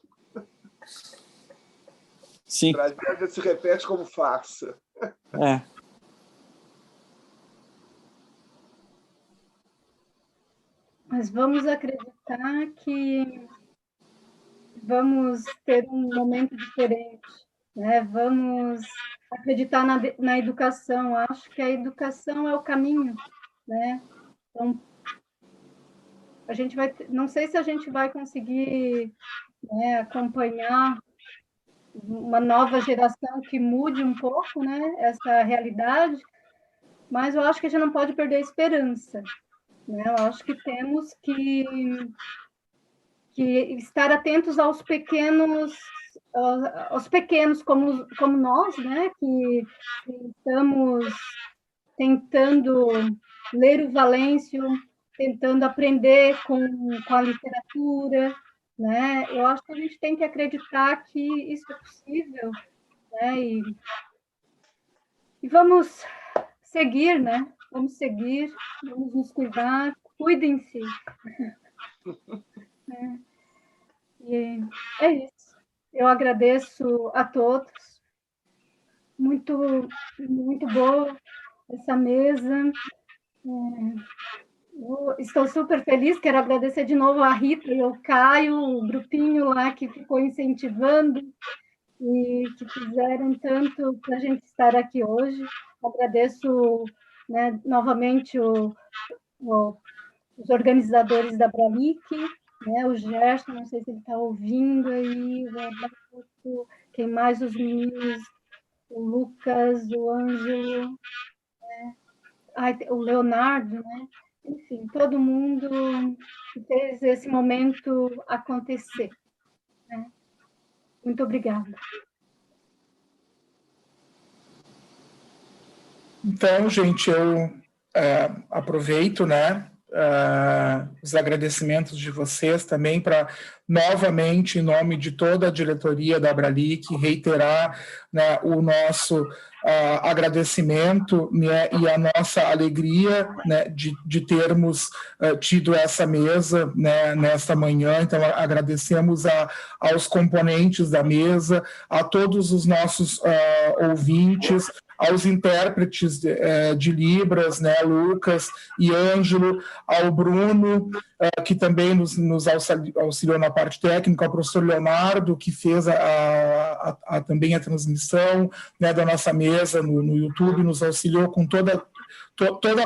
Sim. O Brasil se repete como farsa. Mas vamos acreditar que vamos ter um momento diferente, né? Vamos acreditar na educação. Acho que a educação é o caminho, né? Então, a gente não sei se a gente vai conseguir, né, acompanhar uma nova geração que mude um pouco, né, essa realidade, mas eu acho que a gente não pode perder a esperança, né? Eu acho que temos que estar atentos aos pequenos como nós, né, que estamos tentando ler o Valêncio, tentando aprender com a literatura, né? Eu acho que a gente tem que acreditar que isso é possível, né? E vamos seguir, né? vamos seguir, vamos nos cuidar, cuidem-se. E é isso. Eu agradeço a todos. Muito, muito boa essa mesa. Estou super feliz, quero agradecer de novo a Rita e ao Caio, o grupinho lá que ficou incentivando e que fizeram tanto para a gente estar aqui hoje. Agradeço, né, novamente os organizadores da Bralic, né, o Gerson, não sei se ele está ouvindo aí, o Roberto, quem mais, os meninos, o Lucas, o Ângelo, né, o Leonardo, né? Enfim, todo mundo que fez esse momento acontecer. Né? Muito obrigada. Então, gente, eu aproveito, né, os agradecimentos de vocês também para, novamente, em nome de toda a diretoria da Bralic, reiterar, né, o nosso agradecimento, né, e a nossa alegria, né, de termos tido essa mesa, né, nesta manhã. Então, agradecemos aos componentes da mesa, a todos os nossos ouvintes, aos intérpretes de Libras, né, Lucas e Ângelo, ao Bruno, que também nos auxiliou na parte técnica, ao professor Leonardo, que fez também a transmissão, né, da nossa mesa no YouTube, nos auxiliou com toda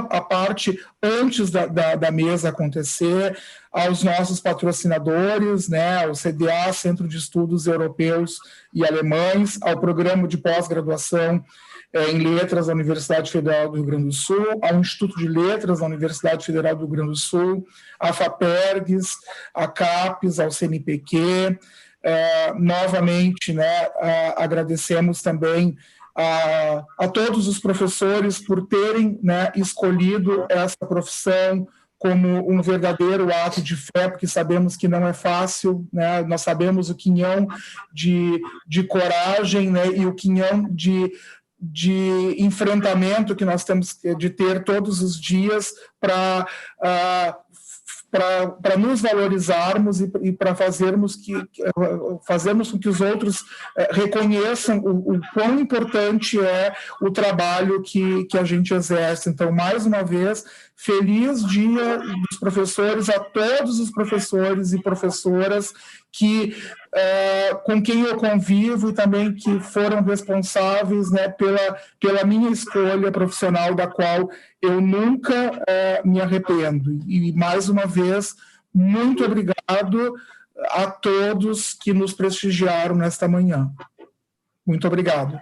a parte antes da mesa acontecer, aos nossos patrocinadores, né, ao CDA, Centro de Estudos Europeus e Alemães, ao Programa de Pós-Graduação em Letras da Universidade Federal do Rio Grande do Sul, ao Instituto de Letras da Universidade Federal do Rio Grande do Sul, à FAPERGS, à CAPES, ao CNPq. Novamente, né, agradecemos também a todos os professores por terem, né, escolhido essa profissão como um verdadeiro ato de fé, porque sabemos que não é fácil, né? Nós sabemos o quinhão de coragem, né, e o quinhão de enfrentamento que nós temos de ter todos os dias para nos valorizarmos e para fazermos com que os outros reconheçam o quão importante é o trabalho que a gente exerce. Então, mais uma vez, feliz Dia dos Professores a todos os professores e professoras com quem eu convivo e também que foram responsáveis, né, pela minha escolha profissional, da qual eu nunca me arrependo. E, mais uma vez, muito obrigado a todos que nos prestigiaram nesta manhã. Muito obrigado.